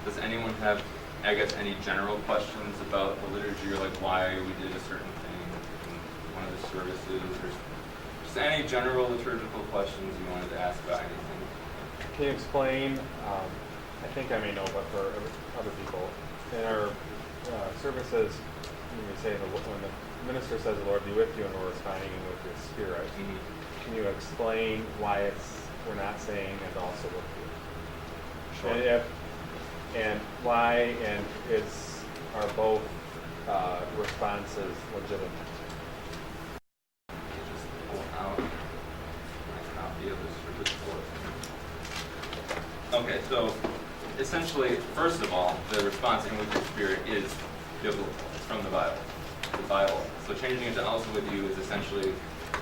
does anyone have, I guess, any general questions about the liturgy, or like why we did a certain thing in one of the services, or just any general liturgical questions you wanted to ask about anything? Can you explain, I think I may know, but for other people, in our services, when we say, when the minister says, the Lord be with you, and we're responding with your spirit, can you explain why we're not saying, and also with you? Sure. And why, and are both responses legitimate? Just pull out my copy of this report. Okay, so essentially, first of all, the response in with your spirit is biblical. It's from the Bible. the Bible. So changing it to also with you is essentially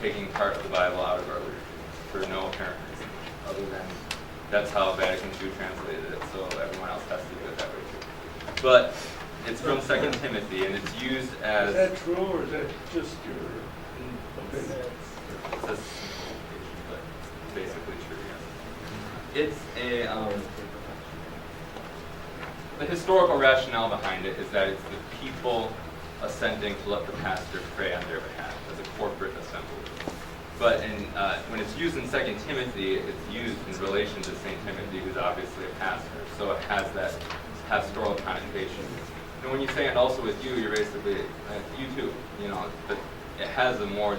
taking part of the Bible out of our liturgy for no apparent reason, other than that's how Vatican II translated it, so everyone else has to do it that way too. But it's from 2 Timothy, and it's used as... Is that true, or is that just your opinion? It says simplification, but it's basically true, yes. It's the historical rationale behind it is that it's the people assenting to let the pastor pray on their behalf as a corporate assembly. But when it's used in 2 Timothy, it's used in relation to St. Timothy, who's obviously a pastor. So it has that pastoral connotation. And when you say "and also with you," you're basically you too. But it has a more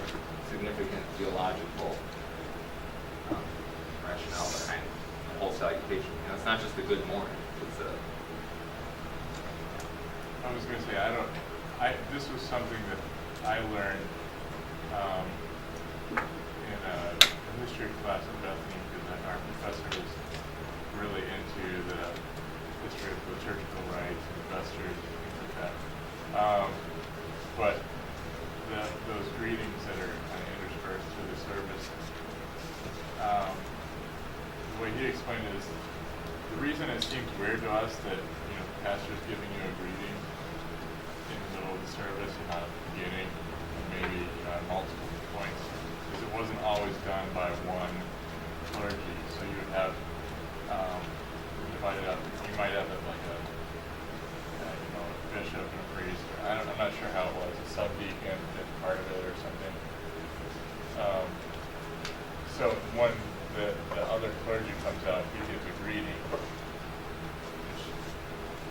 significant theological rationale behind the whole salutation. It's not just a good morning. It's a... I was going to say, this was something that I learned in a history class at Bethany, because our professor was really into the history of liturgical rites and vestures and things like that. But those greetings that are kind of interspersed through the service, the way he explained it is, the reason it seems weird to us that the pastor's giving you a greeting in the middle of the service and not at the beginning, and maybe at multiple points, is it wasn't always done by one clergy. So you would have divided up. You might have like a bishop and a priest. I'm not sure how it was. A subdeacon did part of it or something. So when the other clergy comes out, he gives a greeting.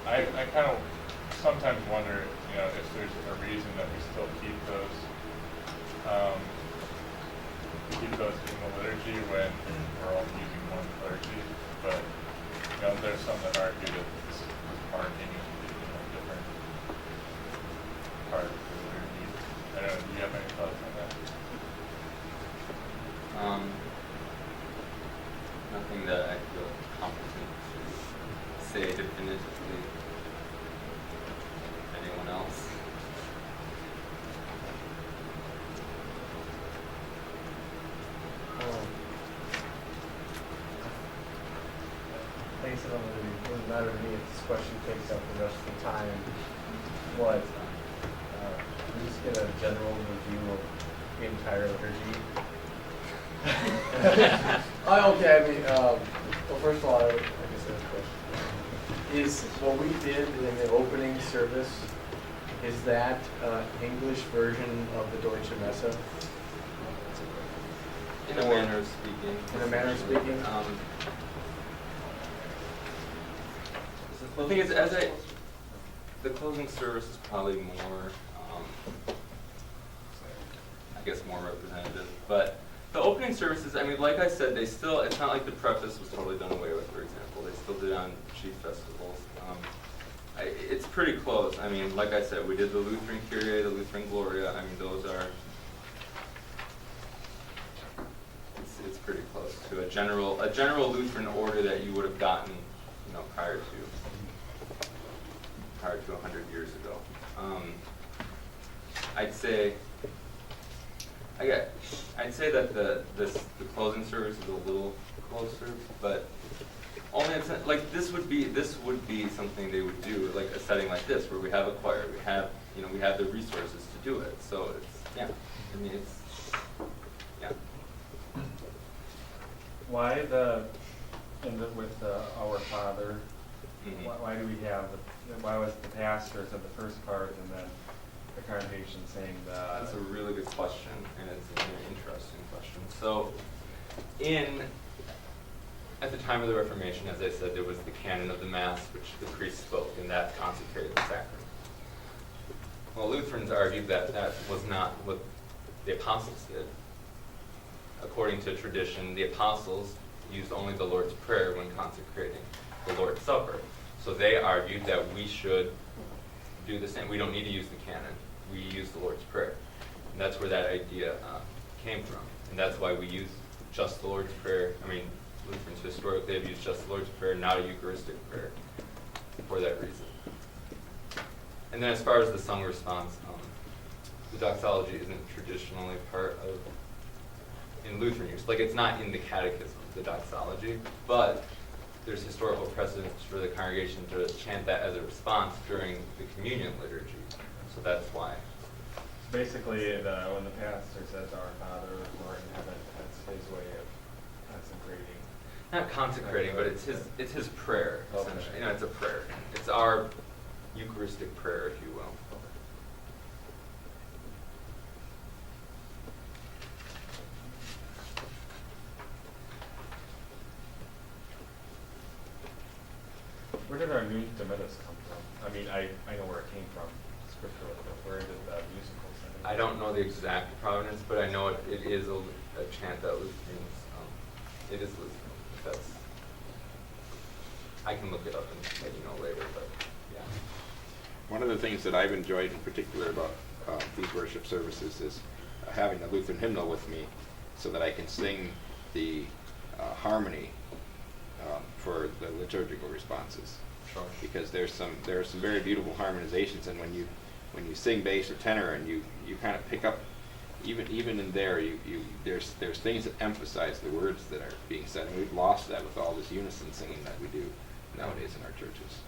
I kind of sometimes wonder, if there's a reason that we still keep those in the liturgy when we're only using one clergy. But there's some that argue that this was marking a different part of the liturgy. I don't know. Do you have any thoughts on that? Nothing that I feel competent to say definitively. Anyone else? Thanks, it doesn't matter to me if this question takes up the rest of the time. What? We just get a general review of the entire liturgy. Okay, well, first of all, I guess that's a question. Is what we did in the opening service, is that English version of the Deutsche Messe? In a manner of speaking. In a manner of speaking? The thing is, the closing service is probably more, I guess, more representative. But the opening services, like I said, it's not like the preface was totally done away with, for example. They still did on chief festivals. It's pretty close. Like I said, we did the Lutheran Kyrie, the Lutheran Gloria. Those are, it's pretty close to a general Lutheran order that you would have gotten, prior to 100 years ago. I'd say that the closing service is a little closer, but only like this would be something they would do, like a setting like this where we have a choir, we have the resources to do it. So Why with Our Father? Mm-hmm. Why do we have why was the pastors at the first part and then the congregation saying that? That's a really good question, and it's a very interesting question. So, at the time of the Reformation, as I said, there was the canon of the Mass, which the priest spoke, and that consecrated the sacrament. Well, Lutherans argued that that was not what the apostles did. According to tradition, the apostles used only the Lord's Prayer when consecrating the Lord's Supper. So they argued that we should do the same. We don't need to use the canon. We use the Lord's Prayer. And that's where that idea came from. And that's why we use just the Lord's Prayer. Lutherans historically have used just the Lord's Prayer, not a Eucharistic prayer, for that reason. And then as far as the sung response, the doxology isn't traditionally part of, in Lutheran use. Like, it's not in the Catechism, the doxology, but there's historical precedence for the congregation to chant that as a response during the communion liturgy. So that's why. Basically, when the pastor says, "Our Father who art in heaven," that's his way of consecrating. Not consecrating, but it's his prayer, essentially. Okay. You know, it's a prayer. It's our Eucharistic prayer, if you will. Where did our new Dominicus come from? I mean, I know where it came from scripturally, but where did the musical sing? I don't know the exact provenance, but I know it is a chant that Lutherans, it is Lutheran. That's, I can look it up and let you know later, but yeah. One of the things that I've enjoyed in particular about these worship services is having the Lutheran hymnal with me so that I can sing the harmony for the liturgical responses. Sure. Because there are some very beautiful harmonizations, and when you sing bass or tenor and you kind of pick up, even in there, there's things that emphasize the words that are being said, and we've lost that with all this unison singing that we do nowadays in our churches.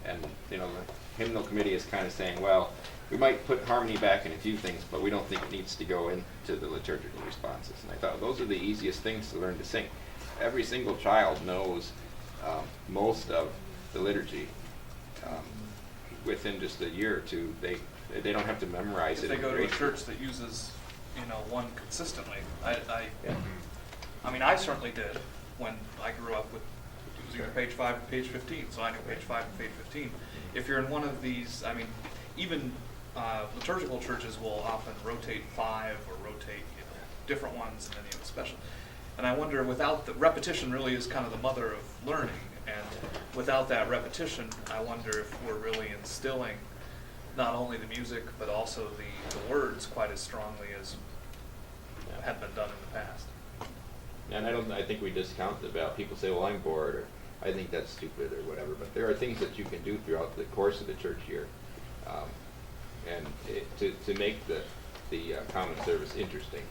And you know, the hymnal committee is kind of saying, well, we might put harmony back in a few things, but we don't think it needs to go into the liturgical responses. And I thought those are the easiest things to learn to sing. Every single child knows most of the liturgy within just a year or two. They don't have to memorize If it. they in go to a grade school. church that uses, one consistently, I mean, I certainly did when I grew up with using page 5 and page 15, so I knew page 5 and page 15. If you're in one of these, I mean, even liturgical churches will often rotate 5 or rotate different ones, and then you have special. And I wonder, without the repetition, really is kind of the mother of learning, and without that repetition, I wonder if we're really instilling not only the music but also the words quite as strongly as had been done in the past. And I think we discount about people say, well, I'm bored, or I think that's stupid, or whatever. But there are things that you can do throughout the course of the church year, and to make the common service interesting,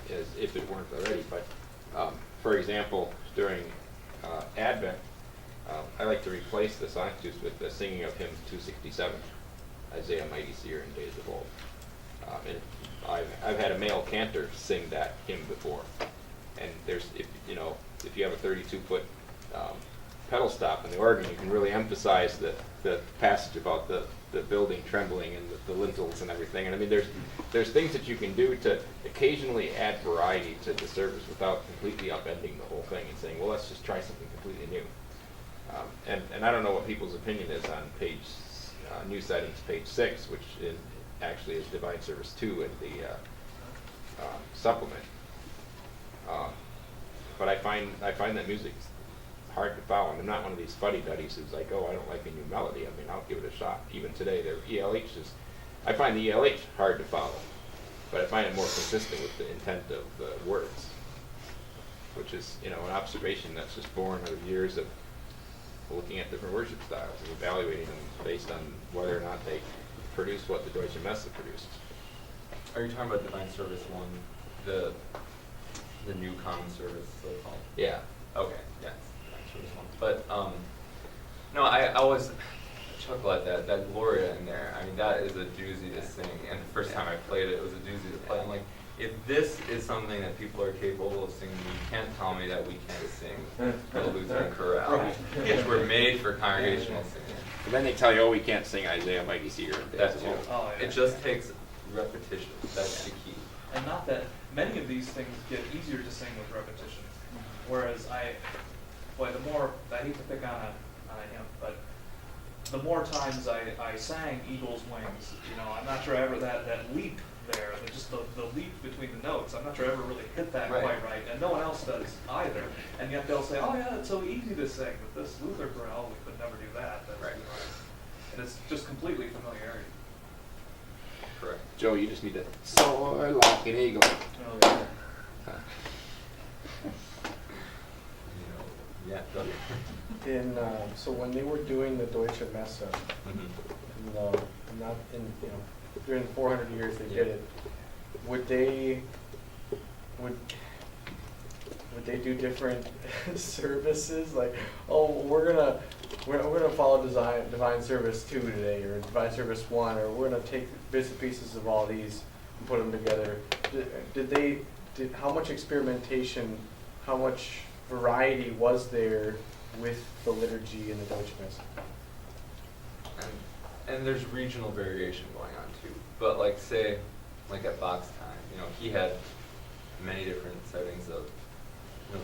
as if it weren't already. But for example, during Advent, I like to replace the Sanctus with the singing of hymn 267, Isaiah Mighty Seer in Days of Old. And I've had a male cantor sing that hymn before. And there's, if you have a 32-foot pedal stop in the organ, you can really emphasize the passage about the building trembling and the lintels and everything. And I mean, there's things that you can do to occasionally add variety to the service without completely upending the whole thing and saying, well, let's just try something completely new. And I don't know what people's opinion is on page new settings, page 6, which actually is Divine Service 2 in the supplement. But I find that music's hard to follow. And I'm not one of these fuddy-duddies who's like, oh, I don't like a new melody. I mean, I'll give it a shot. Even today, I find the ELH hard to follow, but I find it more consistent with the intent of the words, which is, an observation that's just born out of years of looking at different worship styles and evaluating them based on whether or not they produce what the Deutsche Messe produces. Are you talking about Divine Service 1, the new common service, so-called? Yeah. Okay, yes, Divine Service 1. But, no, I always chuckle at that Gloria in there. I mean, that is a doozy to sing. And the first time I played it, it was a doozy to play. I'm like, if this is something that people are capable of singing, you can't tell me that we can't sing the Lutheran chorale, which were made for congregational singing. And then they tell you, oh, we can't sing Isaiah Mighty Seer. That's true. Oh, yeah. It just takes repetition. That's the key. And not that many of these things get easier to sing with repetition. Whereas I hate to pick on a hymn, but the more times I sang Eagle's Wings, I'm not sure ever that leap there, just the leap between the notes, I'm not sure I ever really hit that Right. quite right, and no one else does either. And yet they'll say, oh yeah, it's so easy to sing with this Luther chorale, we could never do that. That's, Right. And it's just completely familiarity. Correct. Joe, you just need to soar like an eagle. Oh, yeah. Yeah, go ahead. So when they were doing the Deutsche Messe, Mhm. not in during the 400 years they did it, would they do different services? Like, oh, we're gonna follow divine service 2 today, or divine service 1, or we're gonna take bits and pieces of all these and put them together. How much experimentation, how much variety was there with the liturgy and the Deutsche Messe? And there's regional variation going on too. But like say, like at Bach's time, he had many different settings of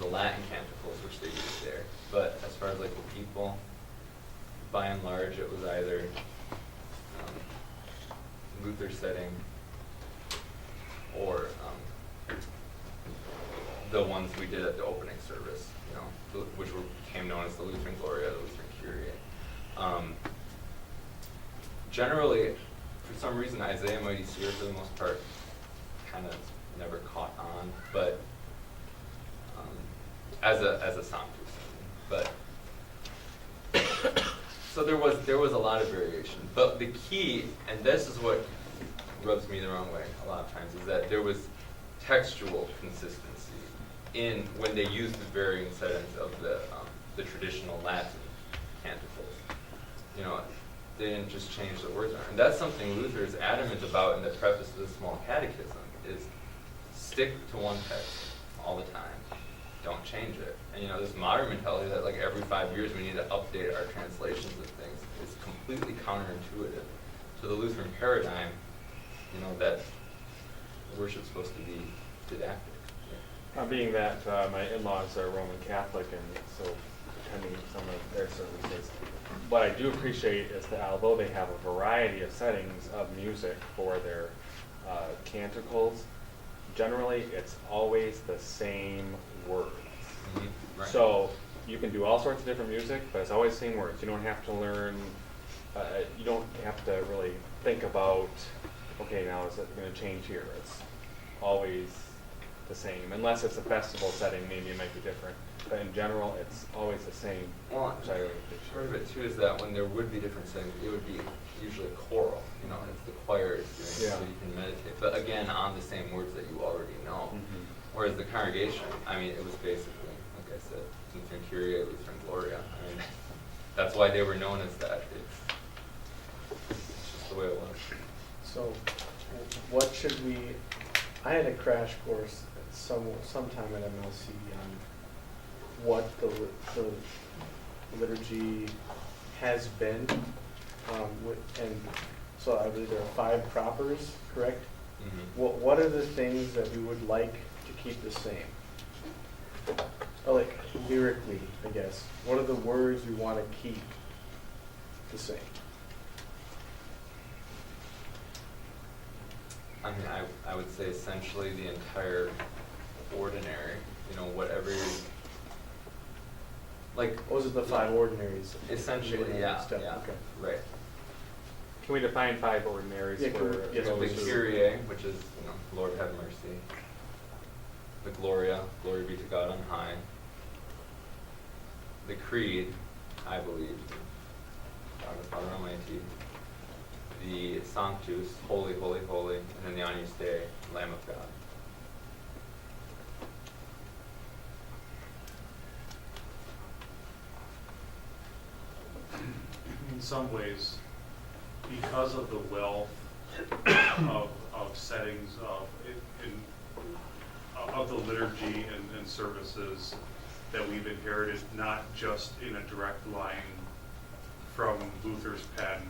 the Latin canticles which they used there. But as far as like the people, by and large it was either Luther setting or the ones we did at the opening service, which became known as the Lutheran Gloria, the Lutheran Kyrie. Generally, for some reason, Isaiah Mighty Seer, for the most part, kind of never caught on, but as a song, but so there was a lot of variation. But the key, and this is what rubs me the wrong way a lot of times, is that there was textual consistency in when they used the varying settings of the traditional Latin canticles. They didn't just change the words around. And that's something Luther is adamant about in the preface to the Small Catechism, is stick to one text all the time. Don't change it. And this modern mentality that like every 5 years we need to update our translations of things is completely counterintuitive to the Lutheran paradigm, that worship's supposed to be didactic. Being that my in-laws are Roman Catholic, and so attending some of their services, what I do appreciate is that although they have a variety of settings of music for their canticles, generally it's always the same words. Mm-hmm. Right. So you can do all sorts of different music, but it's always the same words. You don't have to learn, you don't have to really think about, okay, now is it going to change here? It's always the same. Unless it's a festival setting, maybe it might be different. But in general, it's always the same. Well, which I really appreciate. part of it too is that when there would be different settings, it would be usually choral, and it's the choir is doing it, so you can meditate. But again, on the same words that you already know. Mm-hmm. Whereas the congregation, it was basically, like I said, Lutheran Kyrie, Lutheran Gloria. That's why they were known as that. It's just the way it was. So, what should we? I had a crash course sometime at MLC on what the liturgy has been, and so I believe there are 5 propers, correct? Mm-hmm. What are the things that we would like to keep the same? Or like lyrically, I guess. What are the words we want to keep the same? I would say essentially the entire ordinary, whatever like. Those are the 5 ordinaries. Essentially, yeah. Okay. Right. Can we define 5 ordinaries? Yeah, for yes, The those who- Kyrie, which is, Lord have mercy. The Gloria, glory be to God on high. The Creed, I believe, God the Father Almighty. The Sanctus, holy, holy, holy, and then the Agnus Dei, Lamb of God. In some ways, because of the wealth of settings of the liturgy and services that we've inherited, not just in a direct line from Luther's pen,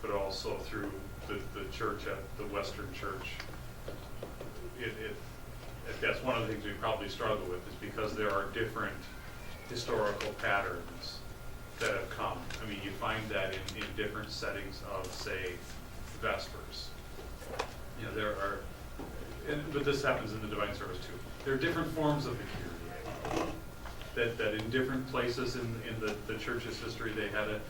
but also through the church at the Western Church. That's one of the things we probably struggle with, is because there are different historical patterns that have come. You find that in different settings of, say, Vespers. There are, but this happens in the Divine Service too. There are different forms of the Kyrie. That in different places in the church's history, they had a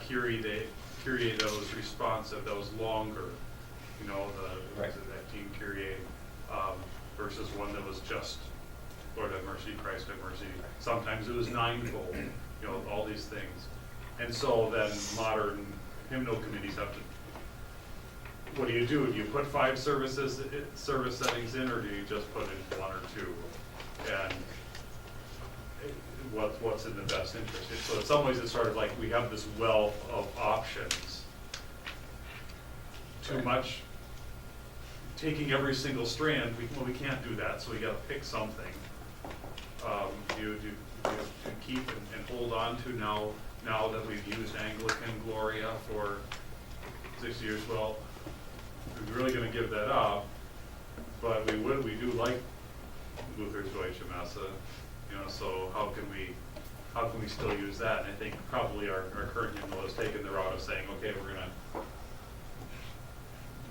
Kyrie that was responsive, that was longer. Right. That Team Kyrie, versus one that was just Lord have mercy, Christ have mercy. Sometimes it was 9-fold. All these things. And so then modern hymnal committees have to what do you do? Do you put 5 service settings in, or do you just put in 1 or 2? And what's in the best interest? So in some ways, it's sort of like we have this wealth of options. Too much, taking every single strand, we can't do that, so we got to pick something. Do you keep and hold on to now that we've used Anglican Gloria for 6 years? Well, we're really going to give that up, but we do like Luther's Deutsche Messe, so how can we still use that? And I think probably our current hymnal has taken the route of saying, okay, we're going to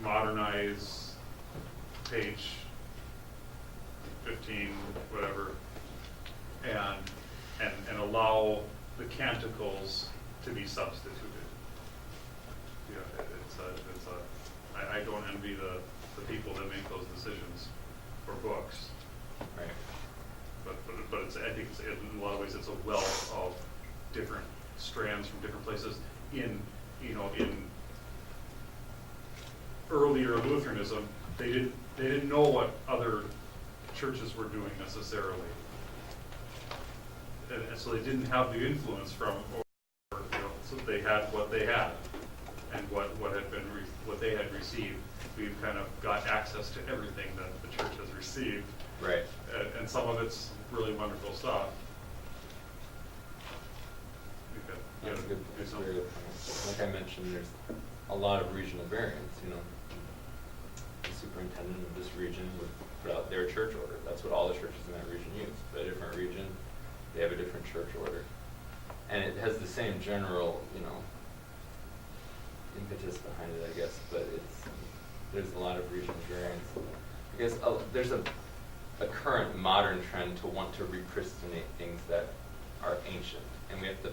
modernize page 15, whatever, and allow the canticles to be substituted. I don't envy the people that make those decisions for books. Right. But I think in a lot of ways it's a wealth of different strands from different places. In earlier Lutheranism, they didn't know what other churches were doing necessarily, and so they didn't have the influence from, so they had what they had, and what they had received. We've kind of got access to everything that the church has received, Right. and some of it's really wonderful stuff. That's a good very good point. Like I mentioned, there's a lot of regional variance. The superintendent of this region would put out their church order. That's what all the churches in that region use. But a different region, they have a different church order. And it has the same general, impetus behind it, I guess, but there's a lot of regional variance. I guess there's a current modern trend to want to repristinate things that are ancient, and we have to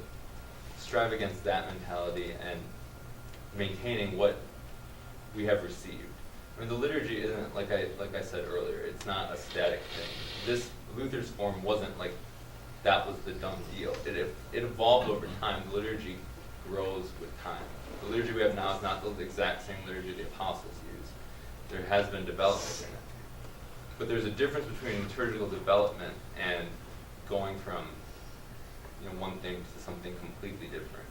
strive against that mentality and maintaining what we have received. I mean, the liturgy isn't, like I said earlier, it's not a static thing. This Luther's form wasn't like that was the done deal. It evolved over time. The liturgy grows with time. The liturgy we have now is not the exact same liturgy the apostles used. There has been development in it. But there's a difference between liturgical development and going from one thing to something completely different.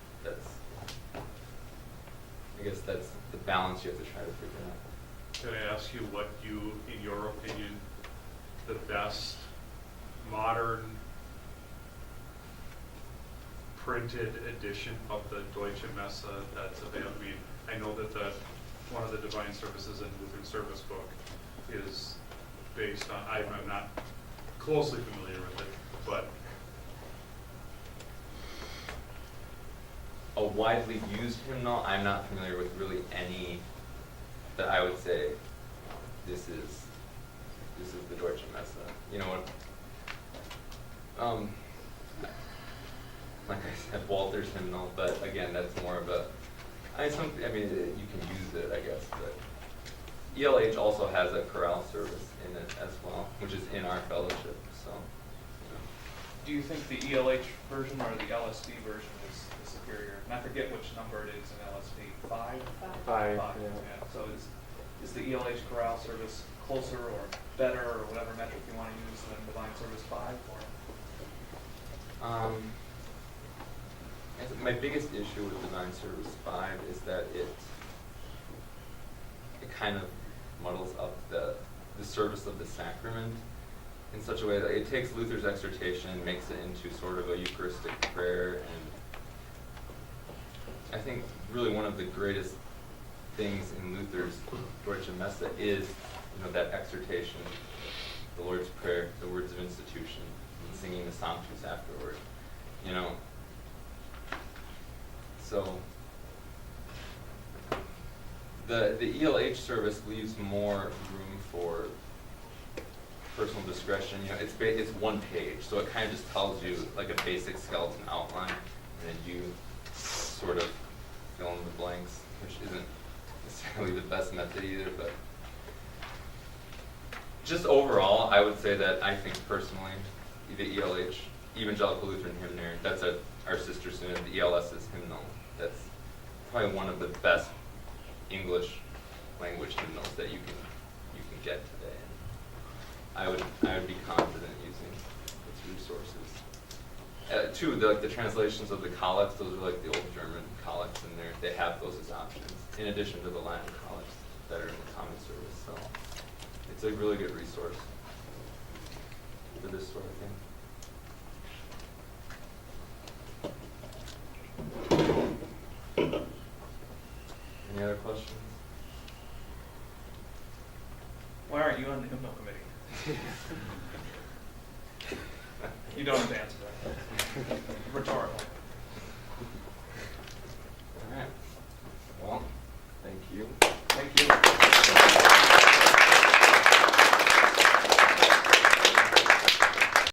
I guess that's the balance you have to try to figure out. Can I ask you what in your opinion, the best modern printed edition of the Deutsche Messe that's available? I mean, I know that one of the divine services in Lutheran Service Book is based on, I'm not closely familiar with it, but A widely used hymnal, I'm not familiar with really any that I would say this is the Deutsche Messe. You know what? Like I said, Walter's hymnal, but again, that's more of a. You can use it, I guess, but ELH also has a chorale service in it as well, which is in our fellowship. So. Do you think the ELH version or the LSD version is the superior? And I forget which number it is in LSD. 5? 5. Yeah. So is the ELH chorale service closer or better or whatever metric you want to use than Divine Service 5? Or? My biggest issue with Divine Service 5 is that it kind of muddles up the service of the sacrament in such a way that it takes Luther's exhortation and makes it into sort of a Eucharistic prayer. And I think really one of the greatest things in Luther's Deutsche Messe is that exhortation, the Lord's Prayer, the words of institution, and singing the Sanctus afterward. So the ELH service leaves more room for personal discretion. It's one page, so it kind of just tells you like a basic skeleton outline, and then you sort of fill in the blanks, which isn't necessarily the best method either. But just overall, I would say that I think personally, the ELH, Evangelical Lutheran Hymnary, that's our sister synod, the ELS's hymnal. That's probably one of the best English language hymnals that you can get today. I would be confident using its resources. Too, the translations of the collects, those are like the old German collects in there. They have those as options, in addition to the Latin collects that are in the common service. So it's a really good resource for this sort of thing. Any other questions? Why aren't you on the hymnal committee? You don't have to answer that. Rhetorical.